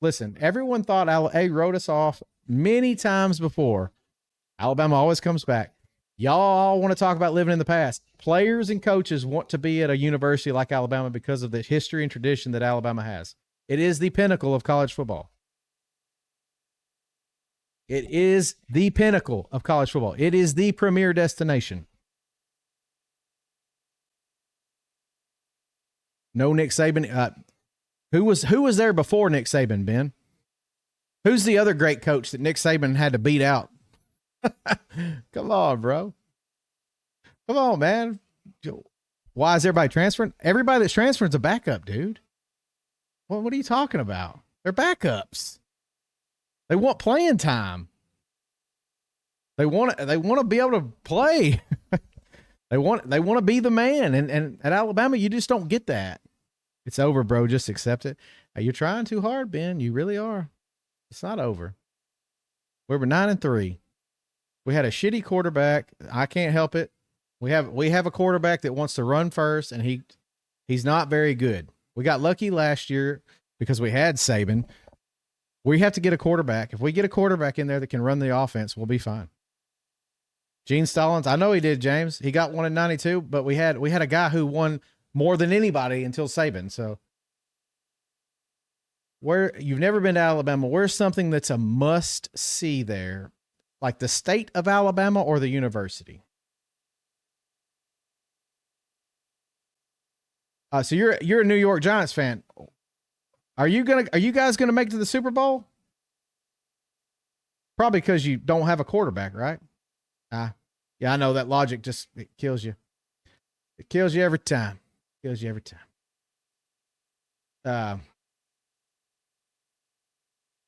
listen, everyone thought wrote us off many times before. Alabama always comes back. Y'all all want to talk about living in the past. Players and coaches want to be at a university like Alabama because of the history and tradition that Alabama has. It is the pinnacle of college football. It is the pinnacle of college football. It is the premier destination. No Nick Saban. Who was there before Nick Saban, Ben? Who's the other great coach that Nick Saban had to beat out? Come on, bro. Come on, man. Why is everybody transferring? Everybody that's transferring is a backup, dude. What are you talking about? They're backups. They want playing time. They want to be able to play. They want to be the man. And at Alabama, you just don't get that. It's over, bro. Just accept it. You're trying too hard, Ben. You really are. It's not over. We were 9-3. We had a shitty quarterback. I can't help it. We have a quarterback that wants to run first, and he's not very good. We got lucky last year because we had Saban. We have to get a quarterback. If we get a quarterback in there that can run the offense, we'll be fine. Gene Stallings, I know he did, James. He got one in 92, but we had a guy who won more than anybody until Saban. So where you've never been to Alabama, where's something that's a must see there? Like the state of Alabama or the university? So you're a New York Giants fan. Are you guys gonna make it to the Super Bowl? Probably because you don't have a quarterback, right? Yeah, I know that logic just it kills you. It kills you every time. Kills you every time.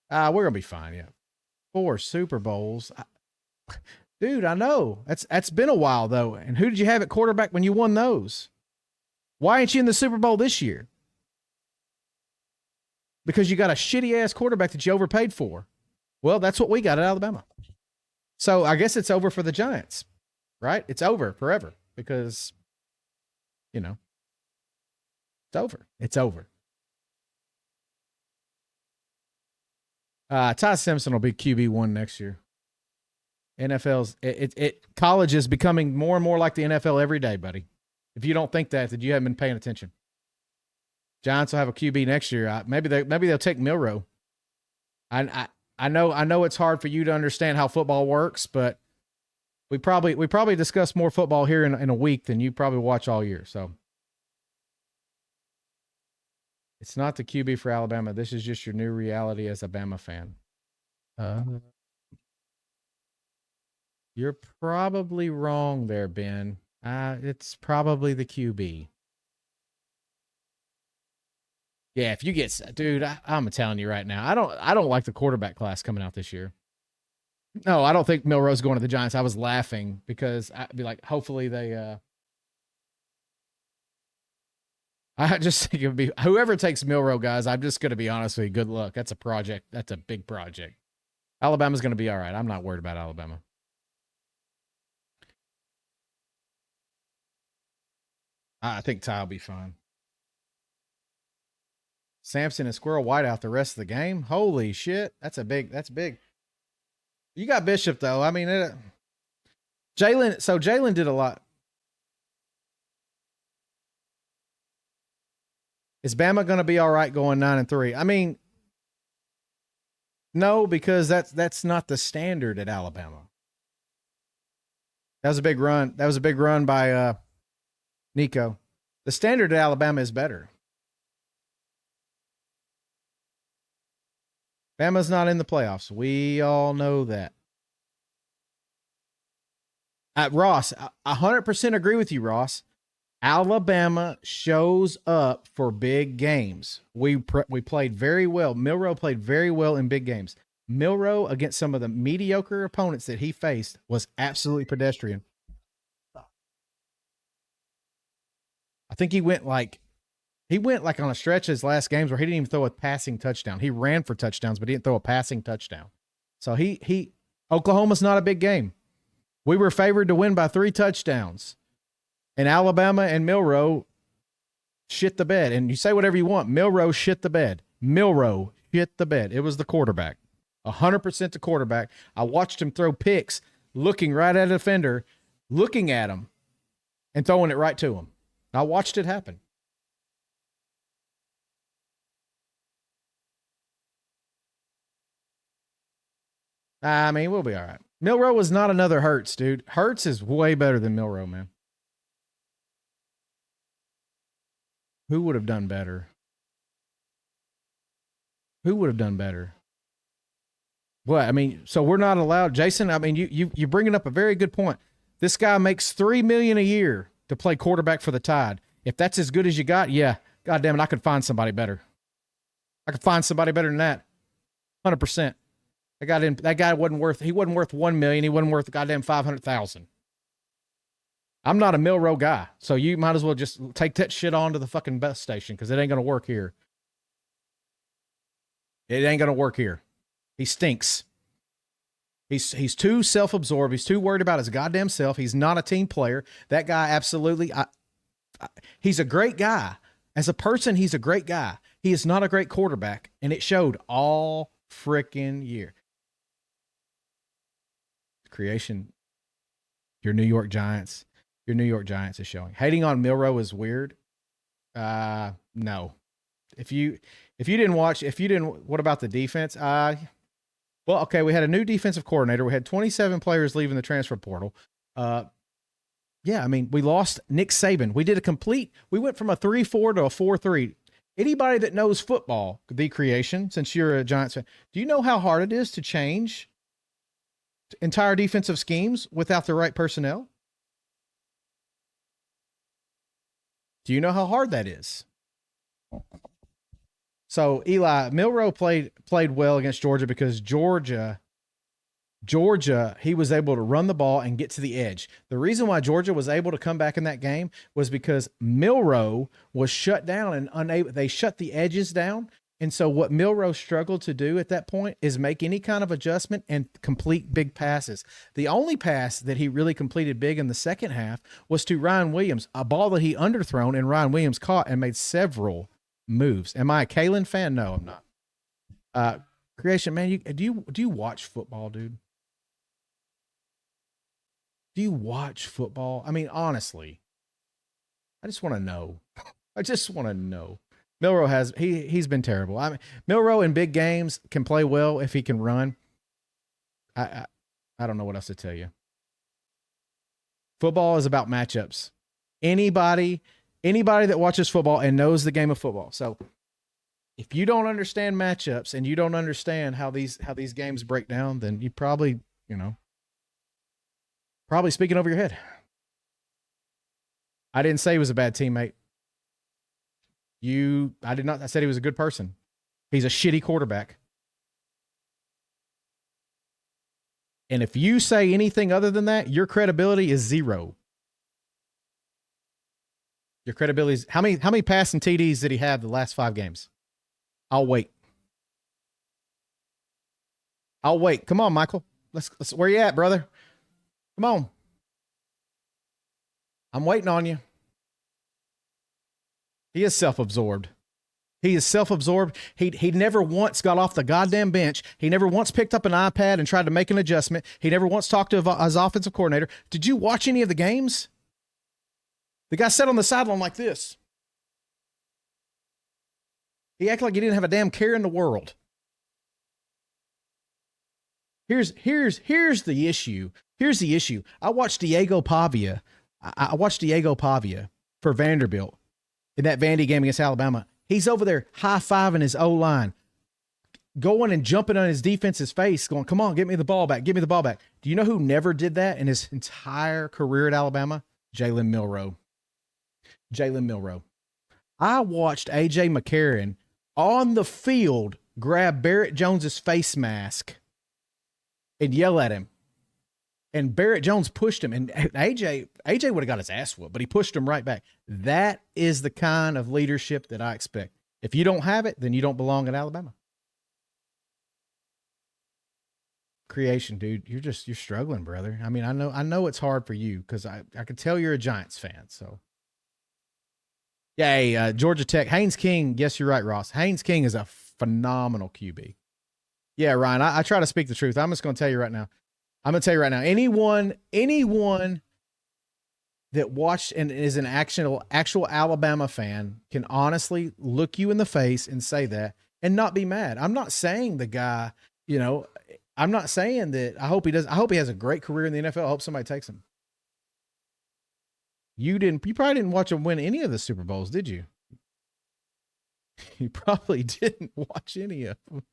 We're gonna be fine. Yeah, 4 Super Bowls, dude. I know that's been a while though. And who did you have at quarterback when you won those? Why ain't you in the Super Bowl this year? Because you got a shitty ass quarterback that you overpaid for. Well, that's what we got at Alabama. So I guess it's over for the Giants, right? It's over forever because, it's over. It's over. Ty Simpson will be QB1 next year. NFL's college is becoming more and more like the NFL every day, buddy. If you don't think that you haven't been paying attention. Giants will have a QB next year. Maybe they'll take Milroe. I know it's hard for you to understand how football works, but we probably discuss more football here in a week than you probably watch all year. So it's not the QB for Alabama. This is just your new reality as a Bama fan. You're probably wrong there, Ben. It's probably the QB. Yeah, if you get, dude, I'm telling you right now, I don't like the quarterback class coming out this year. No, I don't think Milroe's going to the Giants. I was laughing because I'd be like, hopefully they. I just think it would be whoever takes Milroe, guys. I'm just going to be honest with you. Good luck. That's a project. That's a big project. Alabama's going to be all right. I'm not worried about Alabama. I think Ty will be fine. Sampson and Squirrel White out the rest of the game. Holy shit. That's big. You got Bishop though. I mean, Jalen did a lot. Is Bama going to be all right going 9-3? I mean, no, because that's not the standard at Alabama. That was a big run. That was a big run by Nico. The standard at Alabama is better. Bama's not in the playoffs. We all know that. Ross, 100% agree with you, Ross. Alabama shows up for big games. We played very well. Milroe played very well in big games. Milroe, against some of the mediocre opponents that he faced, was absolutely pedestrian. I think he went like on a stretch of his last games where he didn't even throw a passing touchdown. He ran for touchdowns, but he didn't throw a passing touchdown. So Oklahoma's not a big game. We were favored to win by 3 touchdowns. And Alabama and Milroe shit the bed. And you say whatever you want. Milroe shit the bed. Milroe shit the bed. It was the quarterback. 100% the quarterback. I watched him throw picks, looking right at a defender, looking at him, and throwing it right to him. I watched it happen. I mean, we'll be all right. Milroe was not another Hurts, dude. Hurts is way better than Milroe, man. Who would have done better? Who would have done better? What? I mean, so we're not allowed, Jason. I mean, you're bringing up a very good point. This guy makes $3 million a year to play quarterback for the Tide. If that's as good as you got, yeah, God damn it, I could find somebody better. I could find somebody better than that. 100%. That guy wasn't worth. He wasn't worth $1 million. He wasn't worth goddamn 500,000. I'm not a Milroe guy, so you might as well just take that shit on to the fucking bus station because it ain't gonna work here. It ain't gonna work here. He stinks. He's too self-absorbed. He's too worried about his goddamn self. He's not a team player. That guy absolutely. He's a great guy. As a person, he's a great guy. He is not a great quarterback, and it showed all freaking year. Creation, your New York Giants. Your New York Giants is showing. Hating on Milroe is weird. No. If you didn't watch, what about the defense? Well, okay, we had a new defensive coordinator. We had 27 players leaving the transfer portal. Yeah, I mean, we lost Nick Saban. We went from a 3-4 to a 4-3. Anybody that knows football, the creation, since you're a Giants fan, do you know how hard it is to change entire defensive schemes without the right personnel? Do you know how hard that is? So Eli Milroe played well against Georgia because Georgia, he was able to run the ball and get to the edge. The reason why Georgia was able to come back in that game was because Milroe was shut down and unable. They shut the edges down. And so what Milroe struggled to do at that point is make any kind of adjustment and complete big passes. The only pass that he really completed big in the second half was to Ryan Williams, a ball that he underthrown and Ryan Williams caught and made several moves. Am I a Kalen fan? No, I'm not. Creation, man, do you watch football, dude? Do you watch football? I mean, honestly, I just want to know. I just want to know. Milroe he's been terrible. I mean, Milroe in big games can play well if he can run. I don't know what else to tell you. Football is about matchups. Anybody that watches football and knows the game of football. So if you don't understand matchups and you don't understand how these games break down, then you probably speaking over your head. I didn't say he was a bad teammate. I did not. I said he was a good person. He's a shitty quarterback. And if you say anything other than that, your credibility is zero. Your credibility is how many passing TDs did he have the last 5 games? I'll wait. Come on, Michael. Let's where you at, brother? Come on. I'm waiting on you. He is self-absorbed. He never once got off the goddamn bench. He never once picked up an iPad and tried to make an adjustment. He never once talked to his offensive coordinator. Did you watch any of the games? The guy sat on the sideline like this. He acted like he didn't have a damn care in the world. Here's the issue. Here's the issue. I watched Diego Pavia. I watched Diego Pavia for Vanderbilt in that Vandy game against Alabama. He's over there high-fiving his O-line, going and jumping on his defense's face, going, come on, get me the ball back. Get me the ball back. Do you know who never did that in his entire career at Alabama? Jalen Milroe. I watched A.J. McCarron on the field grab Barrett Jones's face mask and yell at him. And Barrett Jones pushed him, and AJ would have got his ass whooped, but he pushed him right back. That is the kind of leadership that I expect. If you don't have it, then you don't belong in Alabama. Creation, dude, you're struggling, brother. I mean, I know it's hard for you because I can tell you're a Giants fan. So, yeah, hey, Georgia Tech, Haynes King. Yes, you're right, Ross. Haynes King is a phenomenal QB. Yeah, Ryan, I try to speak the truth. I'm just going to tell you right now. Anyone that watched and is an actual Alabama fan can honestly look you in the face and say that and not be mad. I'm not saying the guy, I'm not saying that I hope he has a great career in the NFL. I hope somebody takes him. You probably didn't watch him win any of the Super Bowls, did you? You probably didn't watch any of them.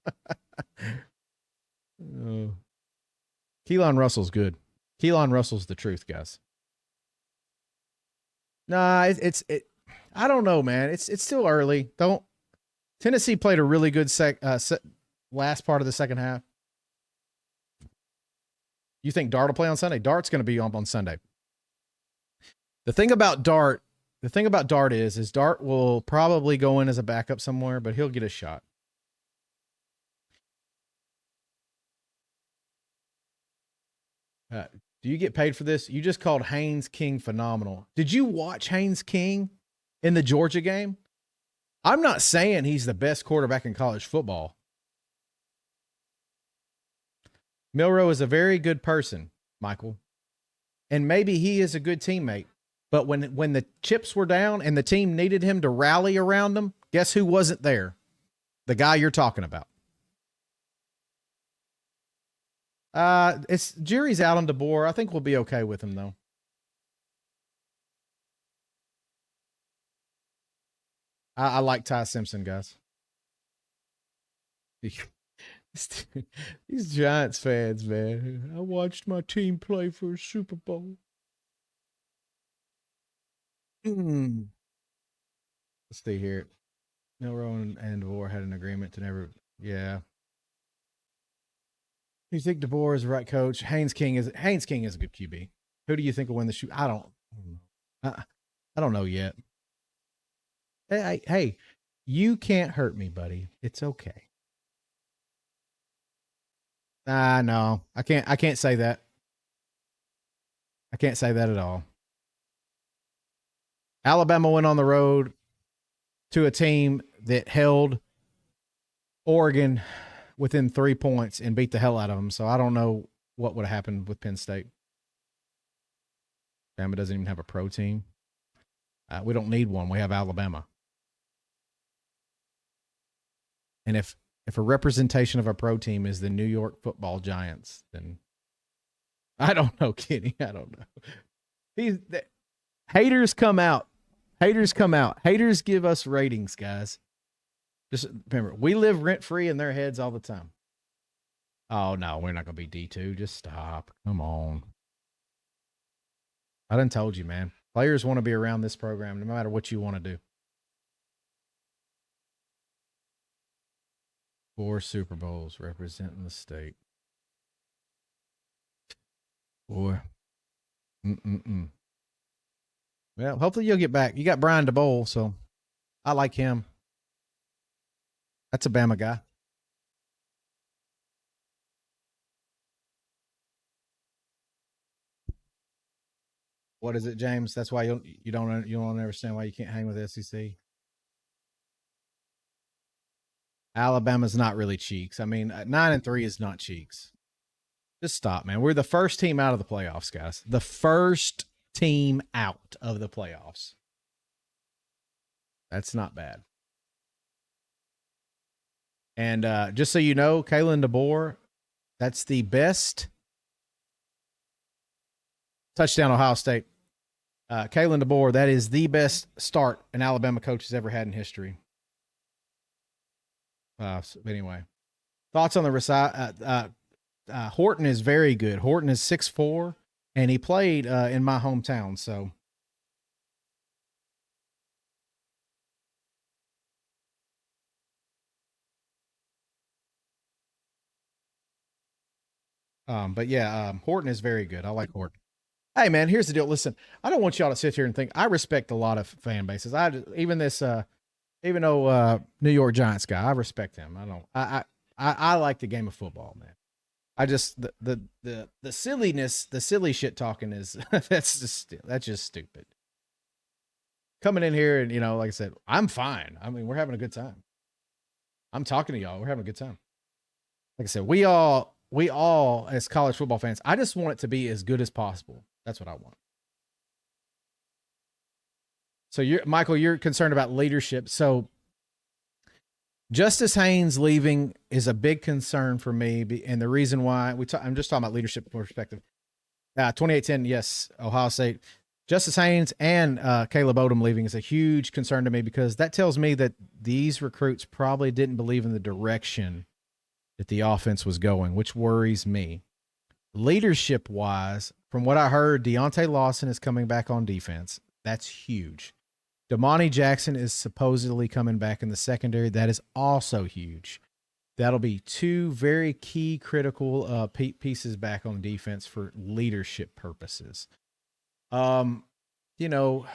Keelan Russell's good. Keelan Russell's the truth, guys. Nah, I don't know, man. It's still early. Tennessee played a really good last part of the second half. You think Dart will play on Sunday? Dart's going to be on Sunday. The thing about Dart is Dart will probably go in as a backup somewhere, but he'll get a shot. Do you get paid for this? You just called Haynes King phenomenal. Did you watch Haynes King in the Georgia game? I'm not saying he's the best quarterback in college football. Milroe is a very good person, Michael. And maybe he is a good teammate. But when the chips were down and the team needed him to rally around them, guess who wasn't there? The guy you're talking about. It's jury's out on DeBoer. I think we'll be okay with him though. I like Ty Simpson, guys. These Giants fans, man. I watched my team play for a Super Bowl. Let's see here. Milroe and DeBoer had an agreement to never. Yeah. You think DeBoer is the right coach? Haynes King is a good QB. Who do you think will win the shoot? I don't know yet. Hey, you can't hurt me, buddy. It's okay. No, I can't say that. I can't say that at all. Alabama went on the road to a team that held Oregon within 3 points and beat the hell out of them. So I don't know what would have happened with Penn State. Alabama doesn't even have a pro team. We don't need one. We have Alabama. And if a representation of a pro team is the New York Football Giants, then I don't know, Kenny. I don't know. Haters come out. Haters come out. Haters give us ratings, guys. Just remember, we live rent-free in their heads all the time. Oh, no, we're not going to be D2. Just stop. Come on. I done told you, man. Players want to be around this program no matter what you want to do. 4 Super Bowls representing the state. Boy. Well, hopefully you'll get back. You got Brian DeBowl, so I like him. That's a Bama guy. What is it, James? That's why you don't understand why you can't hang with SEC. Alabama's not really cheeks. I mean, 9-3 is not cheeks. Just stop, man. We're the first team out of the playoffs, guys. The first team out of the playoffs. That's not bad. And just so you know, Kalen DeBoer, that's the best touchdown Ohio State. Kalen DeBoer, that is the best start an Alabama coach has ever had in history. Anyway, thoughts on the Horton is very good. Horton is 6'4", and he played in my hometown. So, but yeah, Horton is very good. I like Horton. Hey, man, here's the deal. Listen, I don't want y'all to sit here and think I respect a lot of fan bases. Even though New York Giants guy, I respect him. I like the game of football, man. I just the silliness, the silly shit talking is that's just stupid. Coming in here and like I said, I'm fine. I mean, we're having a good time. I'm talking to y'all. We're having a good time. Like I said, we all as college football fans, I just want it to be as good as possible. That's what I want. So Michael, you're concerned about leadership. So Justice Haynes leaving is a big concern for me. And the reason why I'm just talking about leadership perspective. 28-10, yes, Ohio State. Justice Haynes and Caleb Odom leaving is a huge concern to me because that tells me that these recruits probably didn't believe in the direction that the offense was going, which worries me. Leadership wise, from what I heard, Deontay Lawson is coming back on defense. That's huge. Damani Jackson is supposedly coming back in the secondary. That is also huge. That'll be two very key critical pieces back on defense for leadership purposes. You know,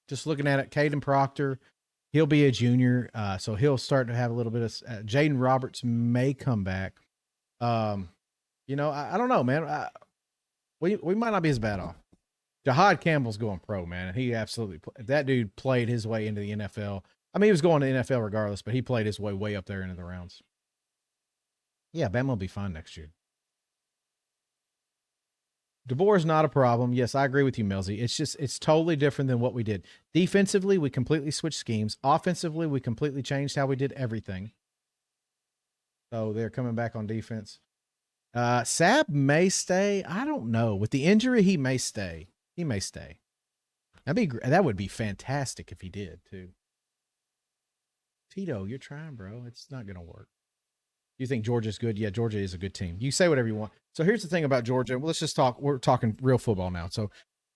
just looking at it, Caden Proctor, he'll be a junior, so he'll start to have a little bit of Jaden Roberts may come back. You know, I don't know, man. We might not be as bad off. Jahad Campbell's going pro, man, and he absolutely that dude played his way into the NFL. I mean, he was going to the NFL regardless, but he played his way up there into the rounds. Yeah, Bama will be fine next year. DeBoer is not a problem. Yes, I agree with you, Melzy. It's totally different than what we did. Defensively, we completely switched schemes. Offensively, we completely changed how we did everything. So they're coming back on defense. Sab may stay. I don't know. With the injury, he may stay. He may stay. That would be fantastic if he did too. Tito, you're trying, bro. It's not gonna work. You think Georgia's good? Yeah, Georgia is a good team. You say whatever you want. So here's the thing about Georgia. Well, let's just talk. We're talking real football now. So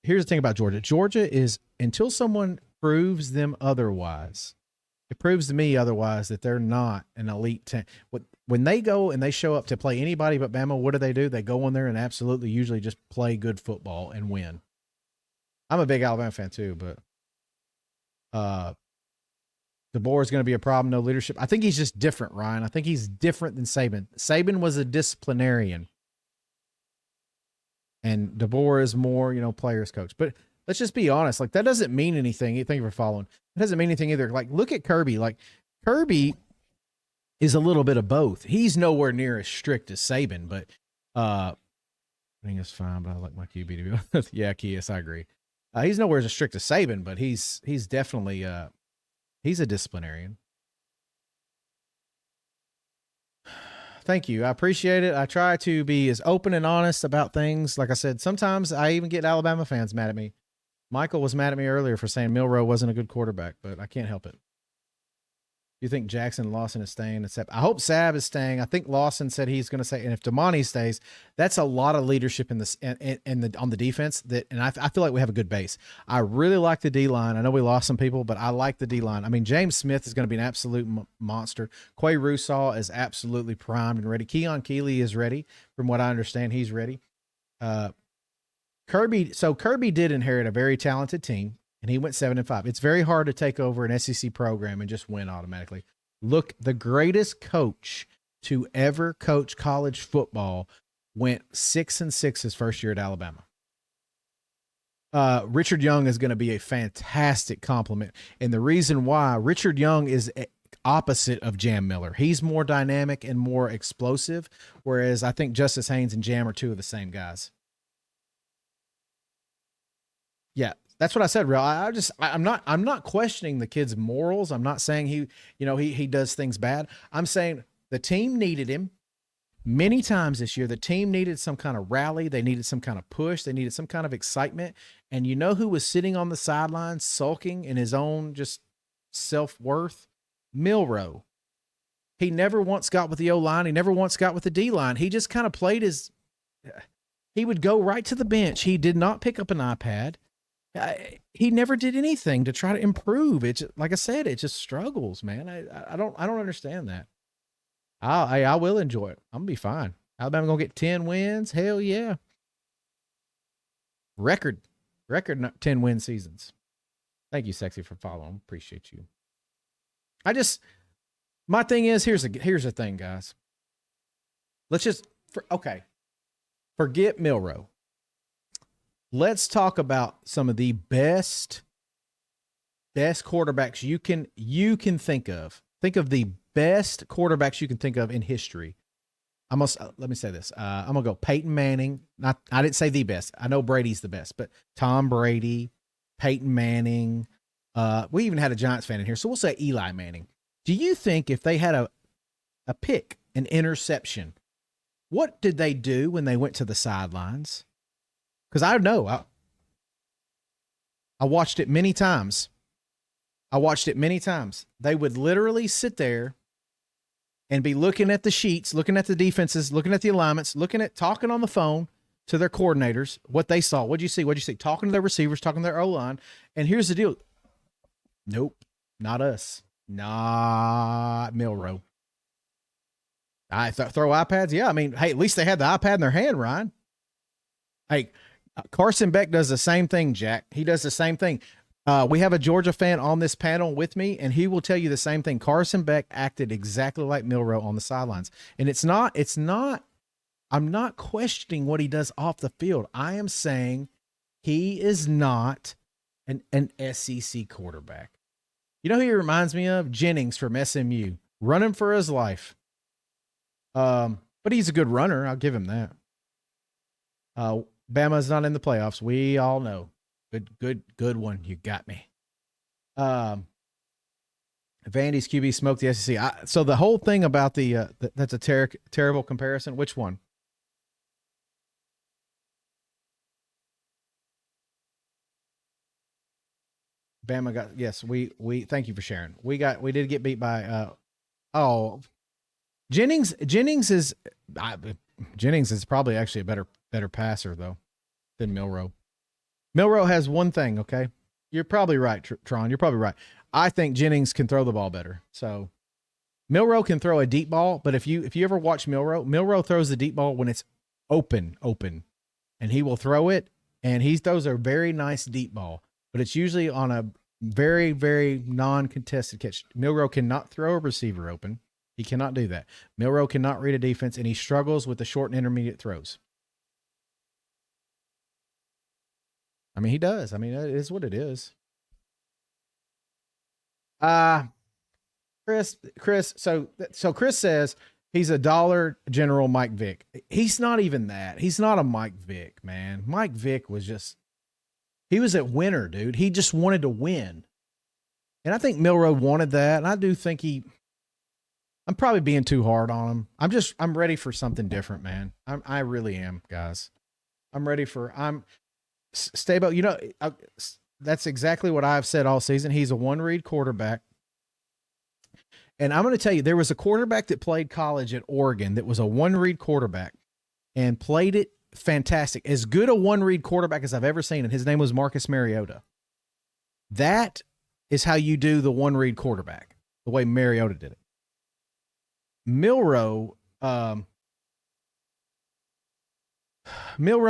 here's the thing about Georgia. Georgia is, until someone proves them otherwise, it proves to me otherwise that they're not an elite team. When they go and they show up to play anybody but Bama, what do? They go in there and absolutely usually just play good football and win. I'm a big Alabama fan too, but DeBoer is going to be a problem. No leadership. I think he's just different, Ryan. I think he's different than Saban. Saban was a disciplinarian, and DeBoer is more, players coach. But let's just be honest. Like, that doesn't mean anything. Thank you for following. It doesn't mean anything either. Like, look at Kirby. Like, Kirby is a little bit of both. He's nowhere near as strict as Saban, but I think it's fine. But I like my QB to be honest. Yeah, Kies, I agree. He's nowhere as strict as Saban, but he's definitely he's a disciplinarian. Thank you. I appreciate it. I try to be as open and honest about things. Like I said, sometimes I even get Alabama fans mad at me. Michael was mad at me earlier for saying Milroe wasn't a good quarterback, but I can't help it. You think Jackson Lawson is staying? I hope Sab is staying. I think Lawson said he's going to stay. And if Damani stays, that's a lot of leadership on the defense. And I feel like we have a good base. I really like the D-line. I know we lost some people, but I like the D-line. I mean, James Smith is going to be an absolute monster. Quay Russaw is absolutely primed and ready. Keon Keeley is ready. From what I understand, he's ready. Kirby did inherit a very talented team, and he went 7-5. It's very hard to take over an SEC program and just win automatically. Look, the greatest coach to ever coach college football went 6-6 his first year at Alabama. Richard Young is going to be a fantastic compliment. And the reason why, Richard Young is opposite of Jam Miller. He's more dynamic and more explosive, whereas I think Justice Haynes and Jam are two of the same guys. Yeah. That's what I said, real. I'm not questioning the kid's morals. I'm not saying he does things bad. I'm saying the team needed him many times this year. The team needed some kind of rally. They needed some kind of push. They needed some kind of excitement. And you know who was sitting on the sidelines sulking in his own just self-worth? Milroe. He never once got with the O-line. He never once got with the D-line. He just kind of played he would go right to the bench. He did not pick up an iPad. He never did anything to try to improve. It's like I said, it just struggles, man. I don't understand that. I will enjoy it. I'm gonna be fine. Alabama gonna get 10 wins. Hell yeah. Record 10 win seasons. Thank you, Sexy, for following. Appreciate you. My thing is, here's the thing, guys. Let's forget Milroe. Let's talk about some of the best quarterbacks you can think of. Think of the best quarterbacks you can think of in history. Let me say this. I'm gonna go Peyton Manning. I didn't say the best. I know Brady's the best, but Tom Brady, Peyton Manning. We even had a Giants fan in here, so we'll say Eli Manning. Do you think if they had a pick, an interception, what did they do when they went to the sidelines? Because I know I watched it many times. They would literally sit there and be looking at the sheets, looking at the defenses, looking at the alignments, talking on the phone to their coordinators, what they saw. What'd you see? What'd you see? Talking to their receivers, talking to their O-line. And here's the deal. Nope, not us. Not Milroe. I throw iPads? Yeah, I mean, hey, at least they had the iPad in their hand, Ryan. Hey, Carson Beck does the same thing, Jack. He does the same thing. We have a Georgia fan on this panel with me, and he will tell you the same thing. Carson Beck acted exactly like Milroe on the sidelines. And I'm not questioning what he does off the field. I am saying he is not an SEC quarterback. You know who he reminds me of? Jennings from SMU, running for his life. But he's a good runner. I'll give him that. Bama's not in the playoffs. We all know. Good one. You got me. Vandy's QB smoked the SEC. So the whole thing about that's a terrible comparison. Which one? Bama got, yes, we thank you for sharing. We did get beat by Jennings is probably actually a better passer though than Milroe. Milroe has one thing, okay? You're probably right, Tron. You're probably right. I think Jennings can throw the ball better. So Milroe can throw a deep ball, but if you ever watch Milroe throws the deep ball when it's open, and he will throw it, and he throws a very nice deep ball. But it's usually on a very, very non-contested catch. Milroe cannot throw a receiver open. He cannot do that. Milroe cannot read a defense, and he struggles with the short and intermediate throws. I mean, he does. I mean, it is what it is. Chris. So Chris says he's a Dollar General Mike Vick. He's not even that. He's not a Mike Vick, man. Mike Vick was just. He was at winner, dude. He just wanted to win. And I think Milroe wanted that. And I do think I'm probably being too hard on him. I'm ready for something different, man. I really am, guys. I'm ready for, Stabo, that's exactly what I've said all season. He's a one-read quarterback. And I'm going to tell you, there was a quarterback that played college at Oregon that was a one-read quarterback and played it fantastic. As good a one-read quarterback as I've ever seen, and his name was Marcus Mariota. That is how you do the one-read quarterback, the way Mariota did it. Milroe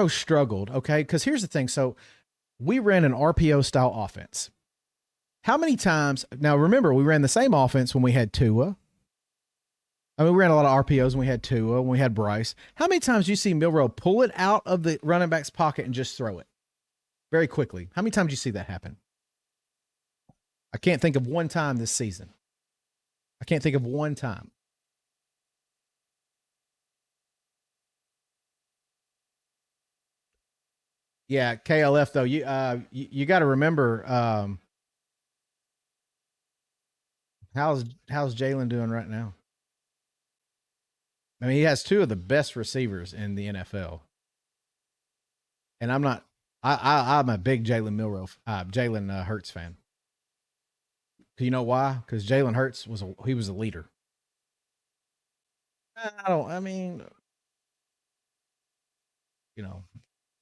struggled, okay? Because here's the thing. So we ran an RPO-style offense. How many times? Now, remember, we ran the same offense when we had Tua. I mean, we ran a lot of RPOs when we had Tua, when we had Bryce. How many times do you see Milroe pull it out of the running back's pocket and just throw it very quickly? How many times do you see that happen? I can't think of one time this season. I can't think of one time. Yeah, KLF though, you got to remember, how's Jalen doing right now? I mean, he has two of the best receivers in the NFL. And I'm a big Jalen Hurts fan. You know why? Because Jalen Hurts was a leader.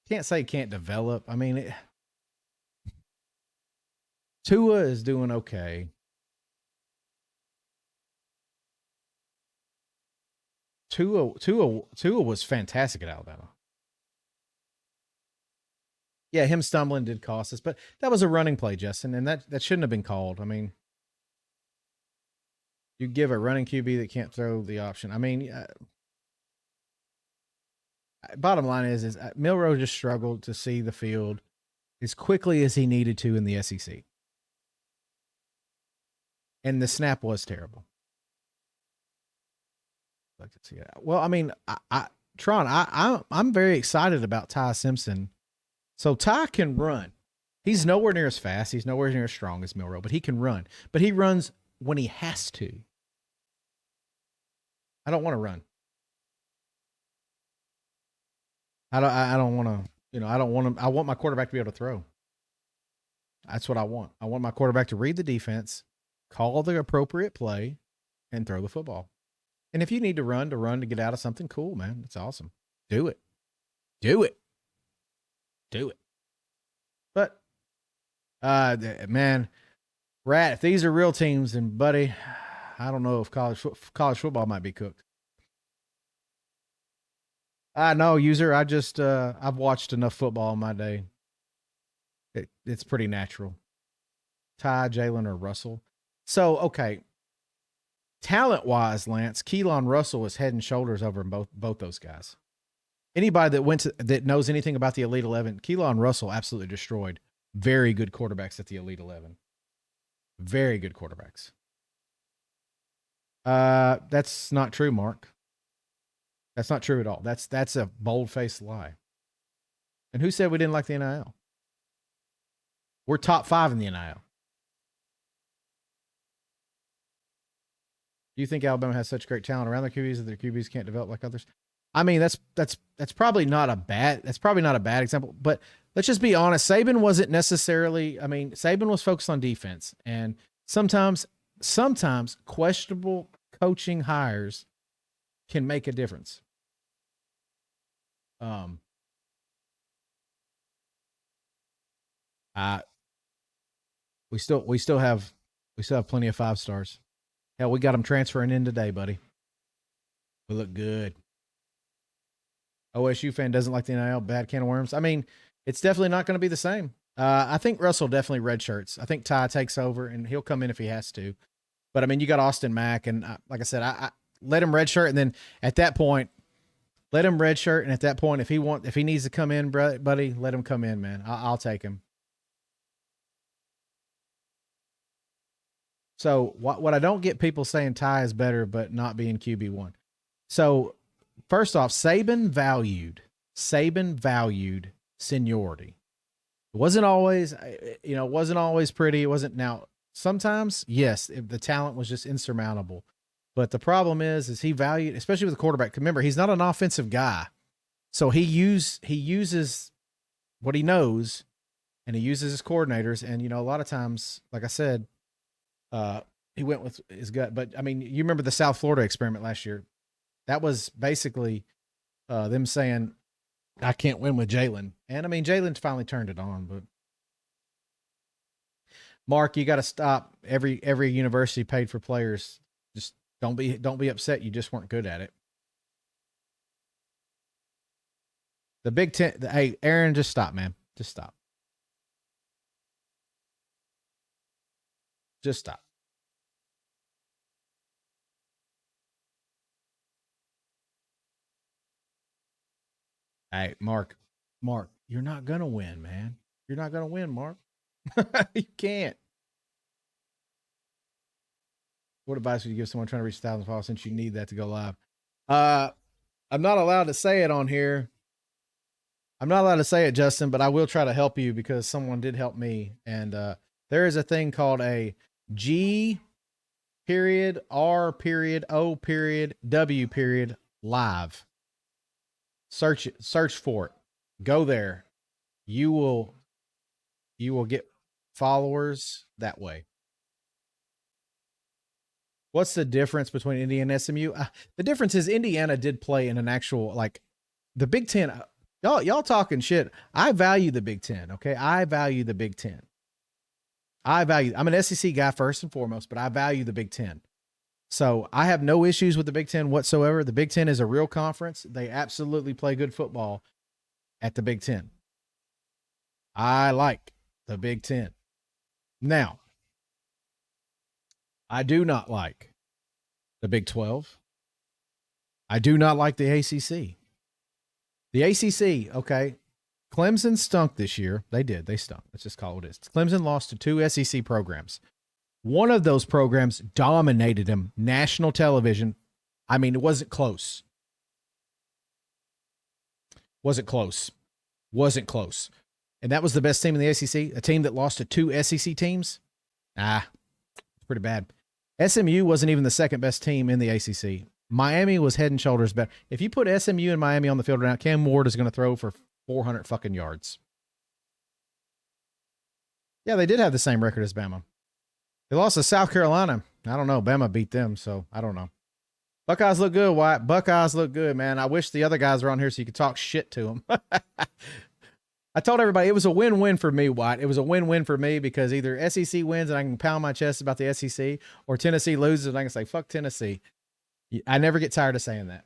Can't say can't develop. I mean, Tua is doing okay. Tua was fantastic at Alabama. Yeah, him stumbling did cost us, but that was a running play, Justin, and that shouldn't have been called. I mean, you give a running QB that can't throw the option. I mean, bottom line is Milroe just struggled to see the field as quickly as he needed to in the SEC. And the snap was terrible. Like to see it. Well, I mean, I'm very excited about Ty Simpson. So Ty can run. He's nowhere near as fast. He's nowhere near as strong as Milroe, but he can run. But he runs when he has to. I don't want to run. I don't want to, I don't want to. I want my quarterback to be able to throw. That's what I want. I want my quarterback to read the defense, call the appropriate play, and throw the football. And if you need to run to get out of something, cool, man. It's awesome. Do it. Do it. Do it. But man, Rat, if these are real teams, then buddy, I don't know if college football might be cooked. I know, user. I just I've watched enough football in my day. It's pretty natural. Ty, Jalen, or Russell. So okay, talent wise, Lance, Keelan Russell is head and shoulders over both those guys. Anybody that knows anything about the Elite 11, Keelan Russell absolutely destroyed very good quarterbacks at the Elite 11. Very good quarterbacks. That's not true, Mark. That's not true at all. That's a bold-faced lie. And who said we didn't like the NIL? We're top 5 in the NIL. Do you think Alabama has such great talent around their QBs that their QBs can't develop like others? I mean, that's probably not a bad example, but let's just be honest. Saban wasn't necessarily, I mean, Saban was focused on defense, and sometimes questionable coaching hires can make a difference. We still have plenty of 5 stars. Hell, we got them transferring in today, buddy. We look good. OSU fan doesn't like the NIL, bad can of worms. I mean, it's definitely not going to be the same. I think Russell definitely redshirts. I think Ty takes over, and he'll come in if he has to. But, I mean, you got Austin Mack, and like I said, I let him redshirt, and then at that point, let him redshirt, and at that point, if he needs to come in, buddy, let him come in, man. I'll take him. So what I don't get people saying Ty is better, but not being QB1. So first off, Saban valued seniority. It wasn't always pretty. It wasn't. Now, sometimes, yes, the talent was just insurmountable. But the problem is he valued, especially with the quarterback. Remember, he's not an offensive guy. So he uses what he knows, and he uses his coordinators. And, a lot of times, like I said, he went with his gut. But, I mean, you remember the South Florida experiment last year. That was basically them saying, I can't win with Jalen. And, I mean, Jalen finally turned it on. But, Mark, you got to stop. Every university paid for players. Just don't be upset you just weren't good at it. The Big Ten, hey, Aaron, just stop, man. Just stop. Just stop. Hey, Mark, you're not going to win, man. You're not going to win, Mark. You can't. What advice would you give someone trying to reach 1,000 followers since you need that to go live? I'm not allowed to say it on here. I'm not allowed to say it, Justin, but I will try to help you because someone did help me. And there is a thing called a G period, R period, O period, W period live. Search for it. Go there. You will get followers that way. What's the difference between Indiana and SMU? The difference is Indiana did play in an actual, like, the Big Ten. Y'all talking shit. I value the Big Ten, okay? I value the Big Ten. I'm an SEC guy first and foremost, but I value the Big Ten. So I have no issues with the Big Ten whatsoever. The Big Ten is a real conference. They absolutely play good football at the Big Ten. I like the Big Ten. Now, I do not like the Big 12. I do not like the ACC. The ACC, okay, Clemson stunk this year. They did. They stunk. Let's just call it what it is. Clemson lost to 2 SEC programs. One of those programs dominated them, national television. I mean, it wasn't close. Wasn't close. And that was the best team in the SEC, a team that lost to 2 SEC teams. It's pretty bad. SMU wasn't even the second best team in the ACC. Miami was head and shoulders better. If you put SMU and Miami on the field right now, Cam Ward is going to throw for 400 fucking yards. Yeah, they did have the same record as Bama. They lost to South Carolina. I don't know. Bama beat them, so I don't know. Buckeyes look good, Wyatt. Buckeyes look good, man. I wish the other guys were on here so you could talk shit to them. I told everybody it was a win-win for me, Wyatt. It was a win-win for me because either SEC wins and I can pound my chest about the SEC, or Tennessee loses and I can say, fuck Tennessee. I never get tired of saying that.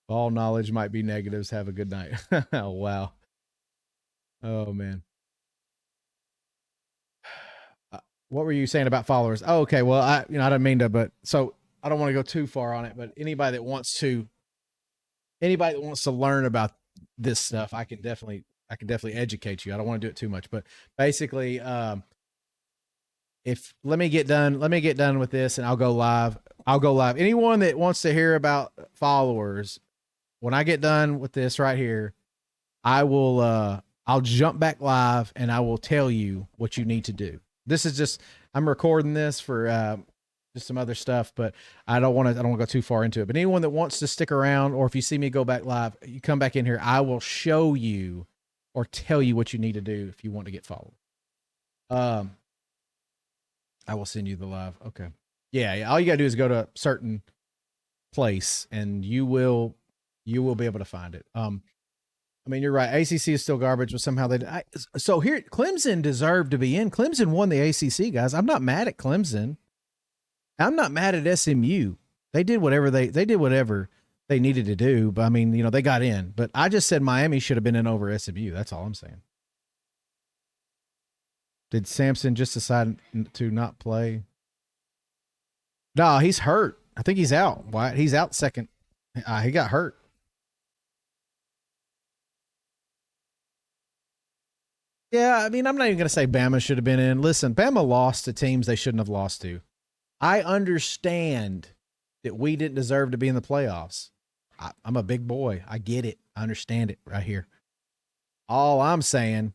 All knowledge might be negatives. Have a good night. Oh, wow. Oh, man. What were you saying about followers? Oh, okay. Well, I didn't mean to, but so I don't want to go too far on it, but anybody that wants to learn about this stuff, I can definitely educate you. I don't want to do it too much, but basically, let me get done with this and I'll go live. Anyone that wants to hear about followers, when I get done with this right here, I'll jump back live and I will tell you what you need to do. This is just, I'm recording this for just some other stuff, but I don't want to go too far into it. But anyone that wants to stick around, or if you see me go back live, you come back in here, I will show you or tell you what you need to do if you want to get followed. I will send you the live. Okay. Yeah. All you gotta do is go to a certain place and you will be able to find it. I mean, you're right. ACC is still garbage, but somehow so here, Clemson deserved to be in. Clemson won the ACC, guys. I'm not mad at Clemson. I'm not mad at SMU. They did whatever they needed to do. But I mean, they got in. But I just said Miami should have been in over SMU. That's all I'm saying. Did Samson just decide to not play? No, he's hurt. I think he's out. Why? He's out second. He got hurt. Yeah, I mean, I'm not even going to say Bama should have been in. Listen, Bama lost to teams they shouldn't have lost to. I understand that we didn't deserve to be in the playoffs. I'm a big boy. I get it. I understand it right here. All I'm saying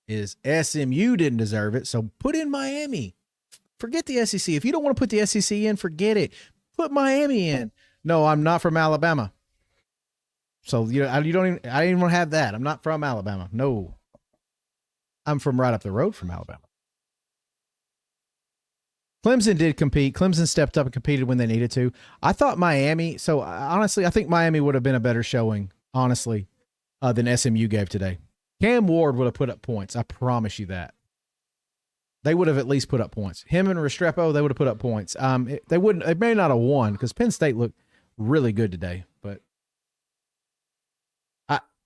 is SMU didn't deserve it, so put in Miami. Forget the SEC. If you don't want to put the SEC in, forget it. Put Miami in. No, I'm not from Alabama. So I didn't even want to have that. I'm not from Alabama. No. I'm from right up the road from Alabama. Clemson did compete. Clemson stepped up and competed when they needed to. I thought Miami, so honestly, I think Miami would have been a better showing, honestly, than SMU gave today. Cam Ward would have put up points. I promise you that. They would have at least put up points. Him and Restrepo, they would have put up points. They may not have won because Penn State looked really good today, but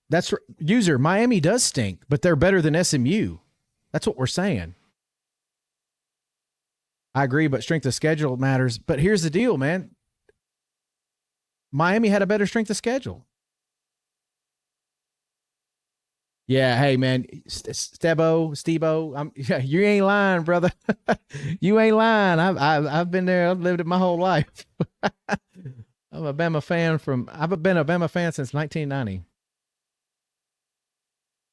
that's user. Miami does stink, but they're better than SMU. That's what we're saying. I agree, but strength of schedule matters. But here's the deal, man. Miami had a better strength of schedule. Yeah, hey, man. Stebo, you ain't lying, brother. You ain't lying. I've been there. I've lived it my whole life. I'm a Bama fan I've been a Bama fan since 1990.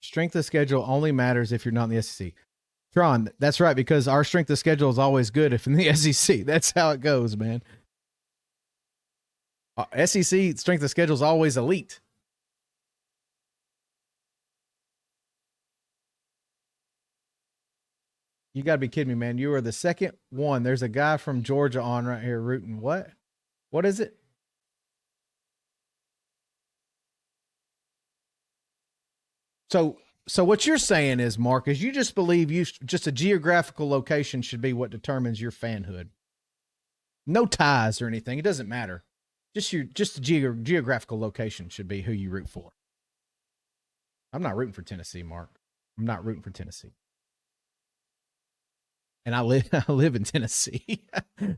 Strength of schedule only matters if you're not in the SEC. Tron, that's right, because our strength of schedule is always good if in the SEC. That's how it goes, man. SEC strength of schedule is always elite. You got to be kidding me, man. You are the second one. There's a guy from Georgia on right here rooting. What? What is it? So what you're saying is, Mark, is you just believe just a geographical location should be what determines your fanhood. No ties or anything. It doesn't matter. Just the geographical location should be who you root for. I'm not rooting for Tennessee, Mark. I'm not rooting for Tennessee. And I live in Tennessee.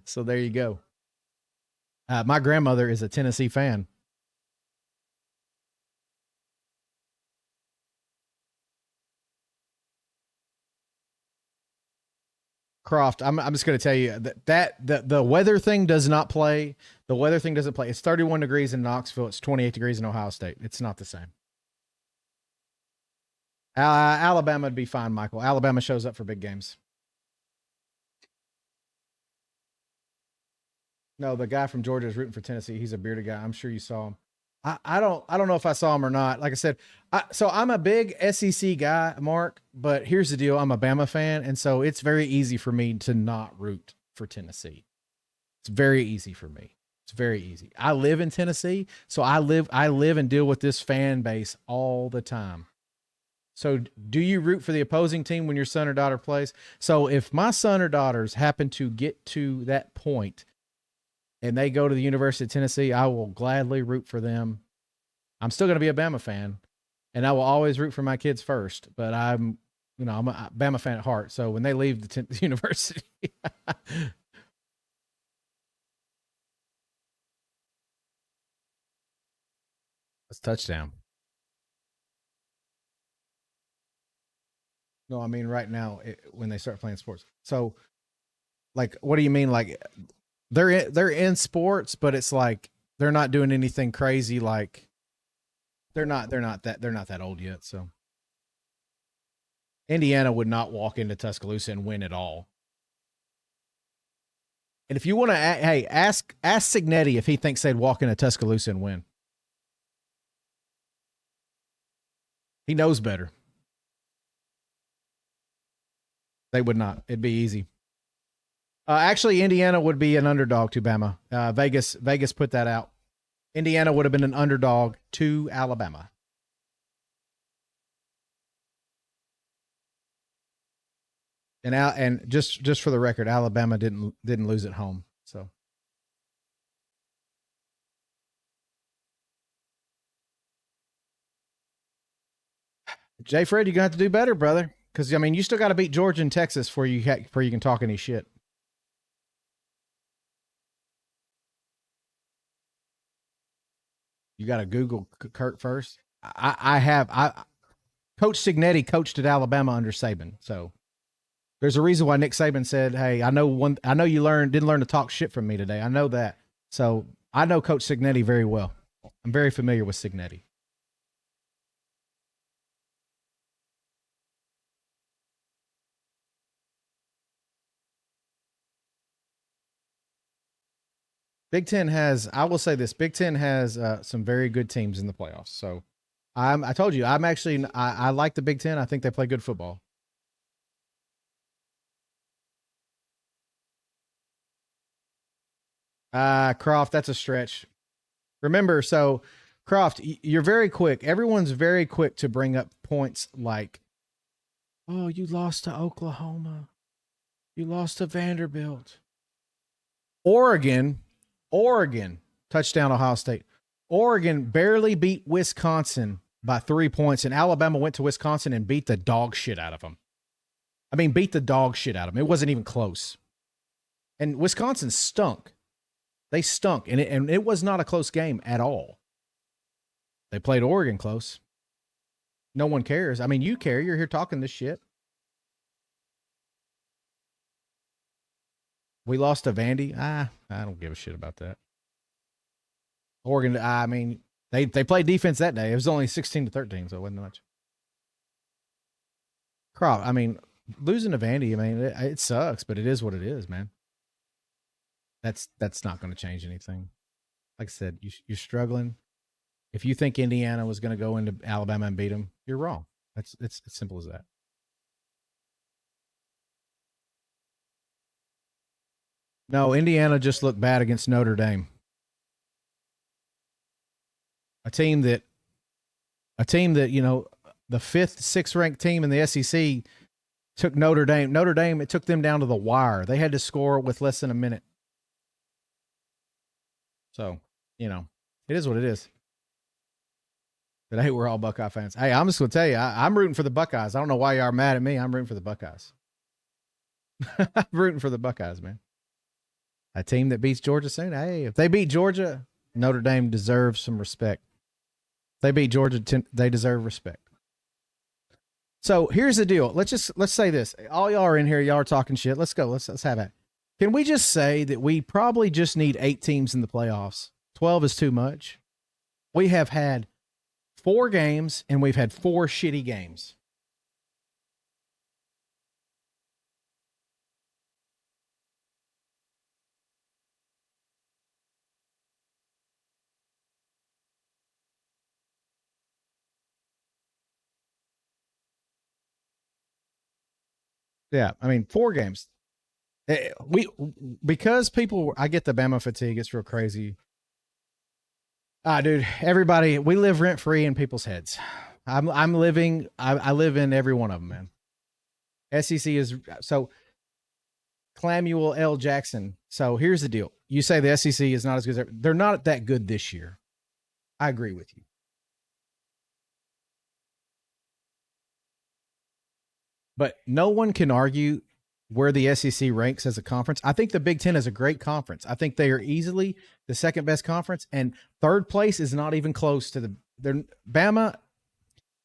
So there you go. My grandmother is a Tennessee fan. Croft, I'm just going to tell you that the weather thing does not play. The weather thing doesn't play. It's 31 degrees in Knoxville. It's 28 degrees in Ohio State. It's not the same. Alabama would be fine, Michael. Alabama shows up for big games. No, the guy from Georgia is rooting for Tennessee. He's a bearded guy. I'm sure you saw him. I don't know if I saw him or not. Like I said, so I'm a big SEC guy, Mark, but here's the deal. I'm a Bama fan, and so it's very easy for me to not root for Tennessee. It's very easy for me. It's very easy. I live in Tennessee, so I live and deal with this fan base all the time. So do you root for the opposing team when your son or daughter plays? So if my son or daughters happen to get to that point and they go to the University of Tennessee, I will gladly root for them. I'm still going to be a Bama fan, and I will always root for my kids first. But I'm a Bama fan at heart. So when they leave the university, it's touchdown. No, I mean right now when they start playing sports. So like, what do you mean? Like they're in sports, but it's like they're not doing anything crazy. Like they're not that old yet. So Indiana would not walk into Tuscaloosa and win at all. And if you want to, hey, ask Signetti if he thinks they'd walk into Tuscaloosa and win. He knows better. They would not. It'd be easy. Actually, Indiana would be an underdog to Bama. Vegas put that out. Indiana would have been an underdog to Alabama. And just for the record, Alabama didn't lose at home. So Jay Fred, you're gonna have to do better, brother. Because I mean, you still got to beat Georgia and Texas before you can talk any shit. You got to Google Kurt first. I have. Coach Signetti coached at Alabama under Saban, so there's a reason why Nick Saban said, "Hey, I know you didn't learn to talk shit from me today. I know that." So I know Coach Signetti very well. I'm very familiar with Signetti. Big Ten has. I will say this: Big Ten has some very good teams in the playoffs. So I told you, I like the Big Ten. I think they play good football. Croft, that's a stretch. Remember, so Croft, you're very quick. Everyone's very quick to bring up points like, "Oh, you lost to Oklahoma. You lost to Vanderbilt." Oregon, Oregon, touchdown Ohio State. Oregon barely beat Wisconsin by 3 points, and Alabama went to Wisconsin and beat the dog shit out of them. I mean, beat the dog shit out of them. It wasn't even close. And Wisconsin stunk. They stunk, and it was not a close game at all. They played Oregon close. No one cares. I mean, you care. You're here talking this shit. We lost to Vandy. I don't give a shit about that. Oregon. I mean, they played defense that day. It was only 16-13, so it wasn't much. Crop. I mean, losing to Vandy. I mean, it sucks, but it is what it is, man. That's not going to change anything. Like I said, you're struggling. If you think Indiana was going to go into Alabama and beat them, you're wrong. It's as simple as that. No, Indiana just looked bad against Notre Dame, a team that the fifth, sixth ranked team in the SEC took Notre Dame. Notre Dame, it took them down to the wire. They had to score with less than a minute. So, it is what it is. But hey, we're all Buckeye fans. Hey, I'm just going to tell you, I'm rooting for the Buckeyes. I don't know why you are mad at me. I'm rooting for the Buckeyes. I'm rooting for the Buckeyes, man. A team that beats Georgia soon. Hey, if they beat Georgia, Notre Dame deserves some respect. If they beat Georgia, they deserve respect. So here's the deal. Let's say this. All y'all are in here. Y'all are talking shit. Let's go. Let's have it. Can we just say that we probably just need 8 teams in the playoffs? 12 is too much. We have had 4 games and we've had 4 shitty games. Yeah, I mean 4 games. Because people, I get the Bama fatigue. It's real crazy. Dude, everybody, we live rent free in people's heads. I'm living. I live in every one of them, man. SEC is so. Clamuel L. Jackson. So here's the deal. You say the SEC is not as good as they're not that good this year. I agree with you. But no one can argue where the SEC ranks as a conference. I think the Big Ten is a great conference. I think they are easily the second best conference, and third place is not even close to they're Bama,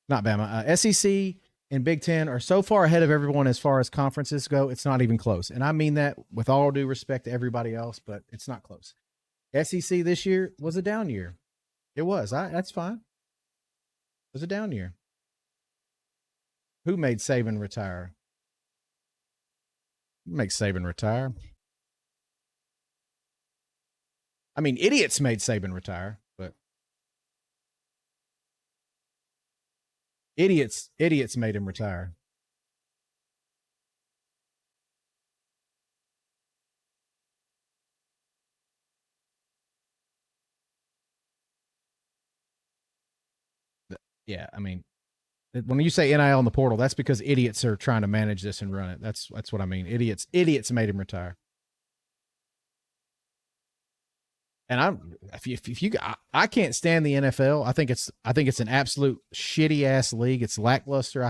not Bama, SEC and Big Ten are so far ahead of everyone as far as conferences go. It's not even close, and I mean that with all due respect to everybody else, but it's not close. SEC this year was a down year. It was. That's fine. It was a down year. Who made Saban retire? Make Saban retire. I mean, idiots made Saban retire, but idiots made him retire. Yeah, I mean, when you say NIL in the portal, that's because idiots are trying to manage this and run it. That's what I mean. Idiots made him retire. And I can't stand the NFL. I think it's an absolute shitty ass league. It's lackluster.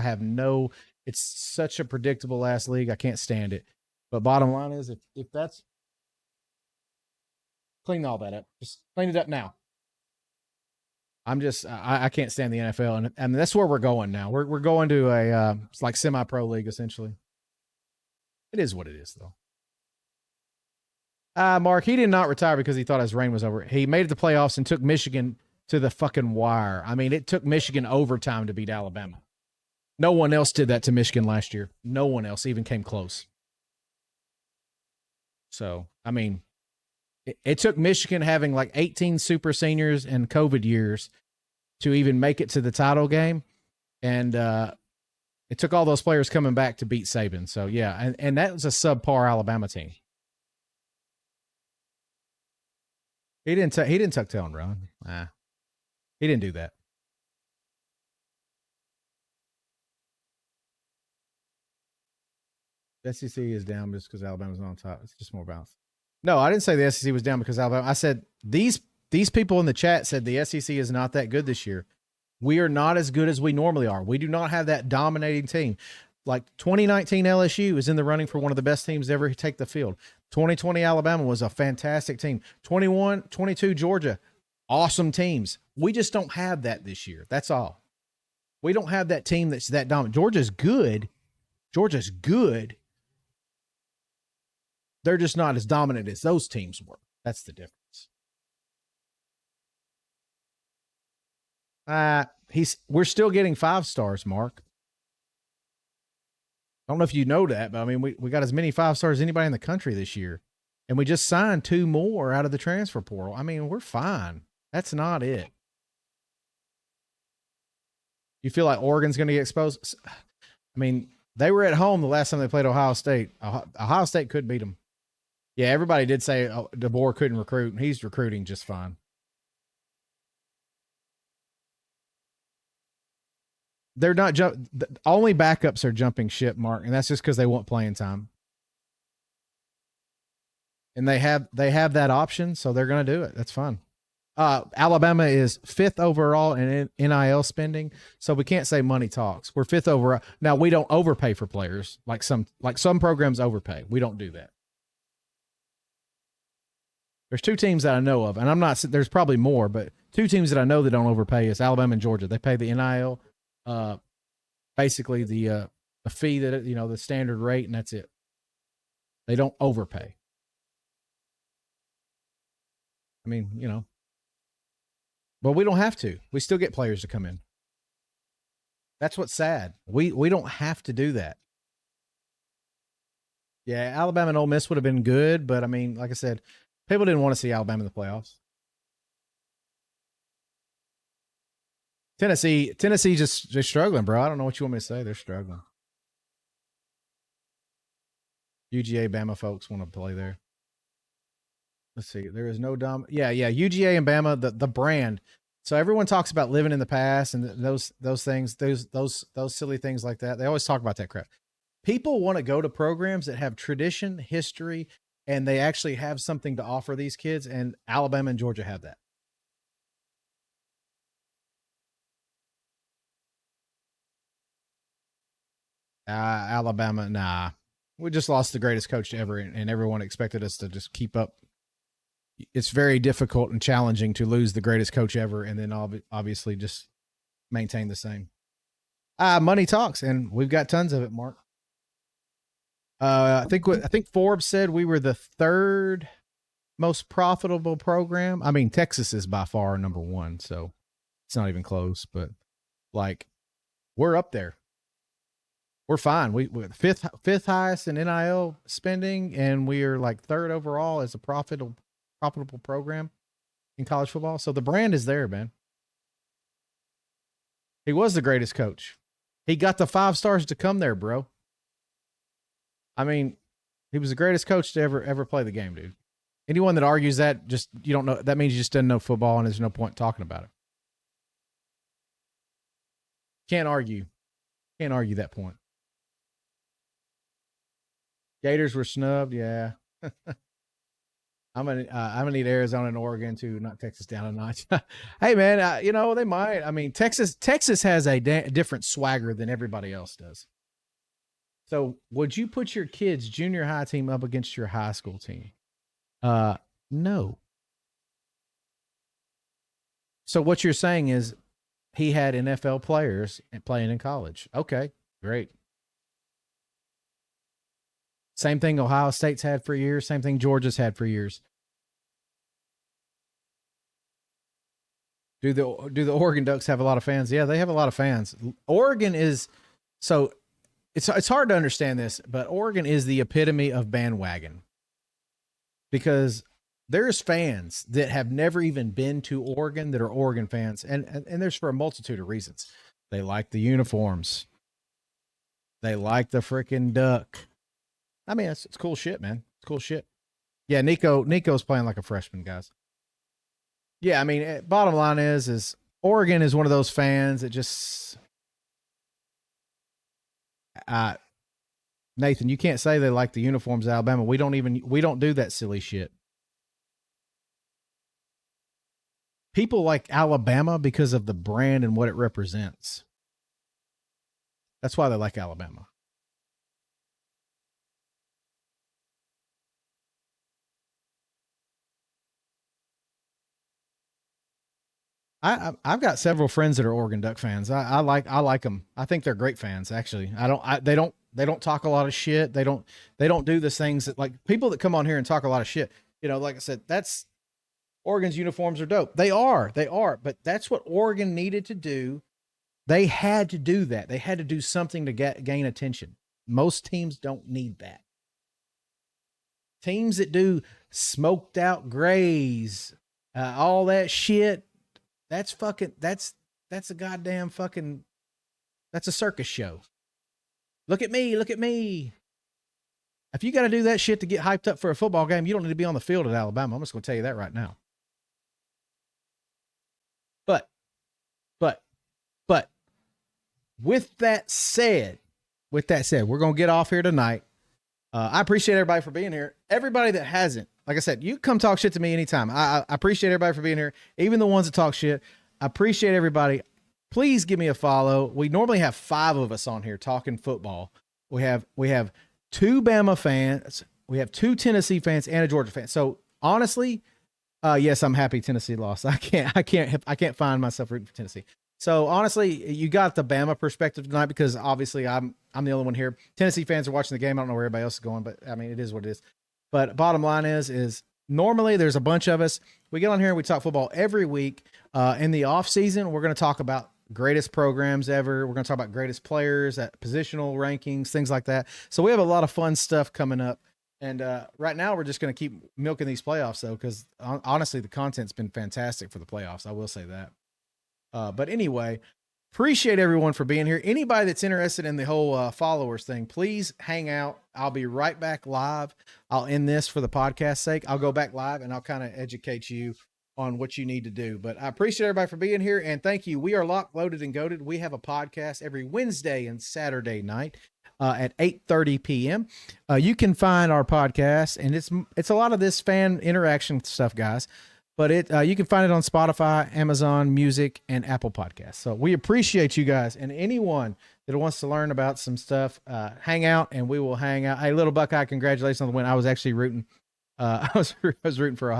It's such a predictable ass league. I can't stand it. But bottom line is, if that's clean all that up, just clean it up now. I can't stand the NFL, and that's where we're going now. We're going to a it's like semi-pro league essentially. It is what it is, though. Mark, he did not retire because he thought his reign was over. He made it to playoffs and took Michigan to the fucking wire. I mean, it took Michigan overtime to beat Alabama. No one else did that to Michigan last year. No one else even came close. So, I mean, it took Michigan having like 18 super seniors and COVID years to even make it to the title game. And it took all those players coming back to beat Saban. So, yeah, and that was a subpar Alabama team. He didn't tuck tail and run. He didn't do that. The SEC is down just because Alabama's not on top. It's just more balance. No, I didn't say the SEC was down because Alabama. I said these people in the chat said the SEC is not that good this year. We are not as good as we normally are. We do not have that dominating team. Like 2019 LSU is in the running for one of the best teams to ever take the field. 2020 Alabama was a fantastic team. 22 Georgia, awesome teams. We just don't have that this year. That's all. We don't have that team that's that dominant. Georgia's good. They're just not as dominant as those teams were. That's the difference. We're still getting 5 stars, Mark. I don't know if you know that, but I mean, we got as many 5 stars as anybody in the country this year. And we just signed 2 more out of the transfer portal. I mean, we're fine. That's not it. You feel like Oregon's going to get exposed? I mean, they were at home the last time they played Ohio State. Ohio State could beat them. Yeah, everybody did say DeBoer couldn't recruit, and he's recruiting just fine. They're not only backups are jumping ship, Mark, and that's just because they want playing time. And they have that option, so they're going to do it. That's fine. Alabama is 5th overall in NIL spending, so we can't say money talks. We're 5th overall. Now, we don't overpay for players like some programs overpay. We don't do that. There's 2 teams that I know of, and there's probably more, but 2 teams that I know that don't overpay is Alabama and Georgia. They pay the NIL, basically the fee that, the standard rate, and that's it. They don't overpay. I mean, but we don't have to. We still get players to come in. That's what's sad. We don't have to do that. Yeah, Alabama and Ole Miss would have been good, but I mean, like I said, people didn't want to see Alabama in the playoffs. Tennessee just struggling, bro. I don't know what you want me to say. They're struggling. UGA Bama folks want to play there. Let's see. There is no Yeah. UGA and Bama, the brand. So everyone talks about living in the past and those things, those silly things like that. They always talk about that crap. People want to go to programs that have tradition, history, and they actually have something to offer these kids. And Alabama and Georgia have that. Alabama, nah. We just lost the greatest coach ever, and everyone expected us to just keep up. It's very difficult and challenging to lose the greatest coach ever and then obviously just maintain the same. Money talks, and we've got tons of it, Mark. I think Forbes said we were the third most profitable program. I mean, Texas is by far number one, so it's not even close. But like, we're up there. We're fine. We're fifth highest in NIL spending, and we are like third overall as a profitable program in college football. So the brand is there, man. He was the greatest coach. He got the 5 stars to come there, bro. I mean, he was the greatest coach to ever play the game, dude. Anyone that argues that, just, you don't know, that means you just doesn't know football, and there's no point talking about it. Can't argue that point. Gators were snubbed, yeah. I'm gonna need Arizona and Oregon to knock Texas down a notch. Hey man, they might. I mean, Texas has a different swagger than everybody else does. So, would you put your kids' junior high team up against your high school team? No. So what you're saying is he had NFL players playing in college. Okay, great. Same thing Ohio State's had for years. Same thing Georgia's had for years. Do the Oregon Ducks have a lot of fans? Yeah, they have a lot of fans. Oregon is so it's hard to understand this, but Oregon is the epitome of bandwagon because there's fans that have never even been to Oregon that are Oregon fans, and there's for a multitude of reasons. They like the uniforms. They like the freaking duck. I mean, it's cool shit, man. It's cool shit. Yeah, Nico's playing like a freshman, guys. Yeah, I mean, bottom line is Oregon is one of those fans that just Nathan, you can't say they like the uniforms of Alabama. We don't do that silly shit. People like Alabama because of the brand and what it represents. That's why they like Alabama. I've got several friends that are Oregon Duck fans. I like them. I think they're great fans. Actually, they don't talk a lot of shit. They don't do the things that, like, people that come on here and talk a lot of shit. Like I said, that's Oregon's uniforms are dope. They are, but that's what Oregon needed to do. They had to do that. They had to do something to gain attention. Most teams don't need that. Teams that do smoked out grays, all that shit. That's a goddamn fucking, that's a circus show. Look at me. If you got to do that shit to get hyped up for a football game, you don't need to be on the field at Alabama. I'm just going to tell you that right now. But with that said, we're going to get off here tonight. I appreciate everybody for being here. Everybody that hasn't, like I said, you come talk shit to me anytime. I appreciate everybody for being here. Even the ones that talk shit. I appreciate everybody. Please give me a follow. We normally have 5 of us on here talking football. We have 2 Bama fans. We have 2 Tennessee fans and a Georgia fan. So honestly, yes, I'm happy Tennessee lost. I can't find myself rooting for Tennessee. So honestly, you got the Bama perspective tonight because obviously I'm the only one here. Tennessee fans are watching the game. I don't know where everybody else is going, but I mean, it is what it is. But bottom line is normally there's a bunch of us. We get on here and we talk football every week. In the off season, we're going to talk about greatest programs ever. We're going to talk about greatest players, at positional rankings, things like that. So we have a lot of fun stuff coming up. And right now we're just going to keep milking these playoffs though, because honestly, the content's been fantastic for the playoffs. I will say that. But anyway, appreciate everyone for being here. Anybody that's interested in the whole followers thing, please hang out I'll be right back live. I'll end this for the podcast sake. I'll go back live and I'll kind of educate you on what you need to do. But I appreciate everybody for being here, and thank you. We are Locked, Loaded, and Goated. We have a podcast every Wednesday and Saturday night at 8:30 p.m. You can find our podcast, and it's a lot of this fan interaction stuff, guys. But you can find it on Spotify, Amazon Music, and Apple Podcasts. So we appreciate you guys, and anyone that wants to learn about some stuff, hang out, and we will hang out. Hey, Little Buckeye, congratulations on the win. I was actually rooting. I was rooting for Ohio.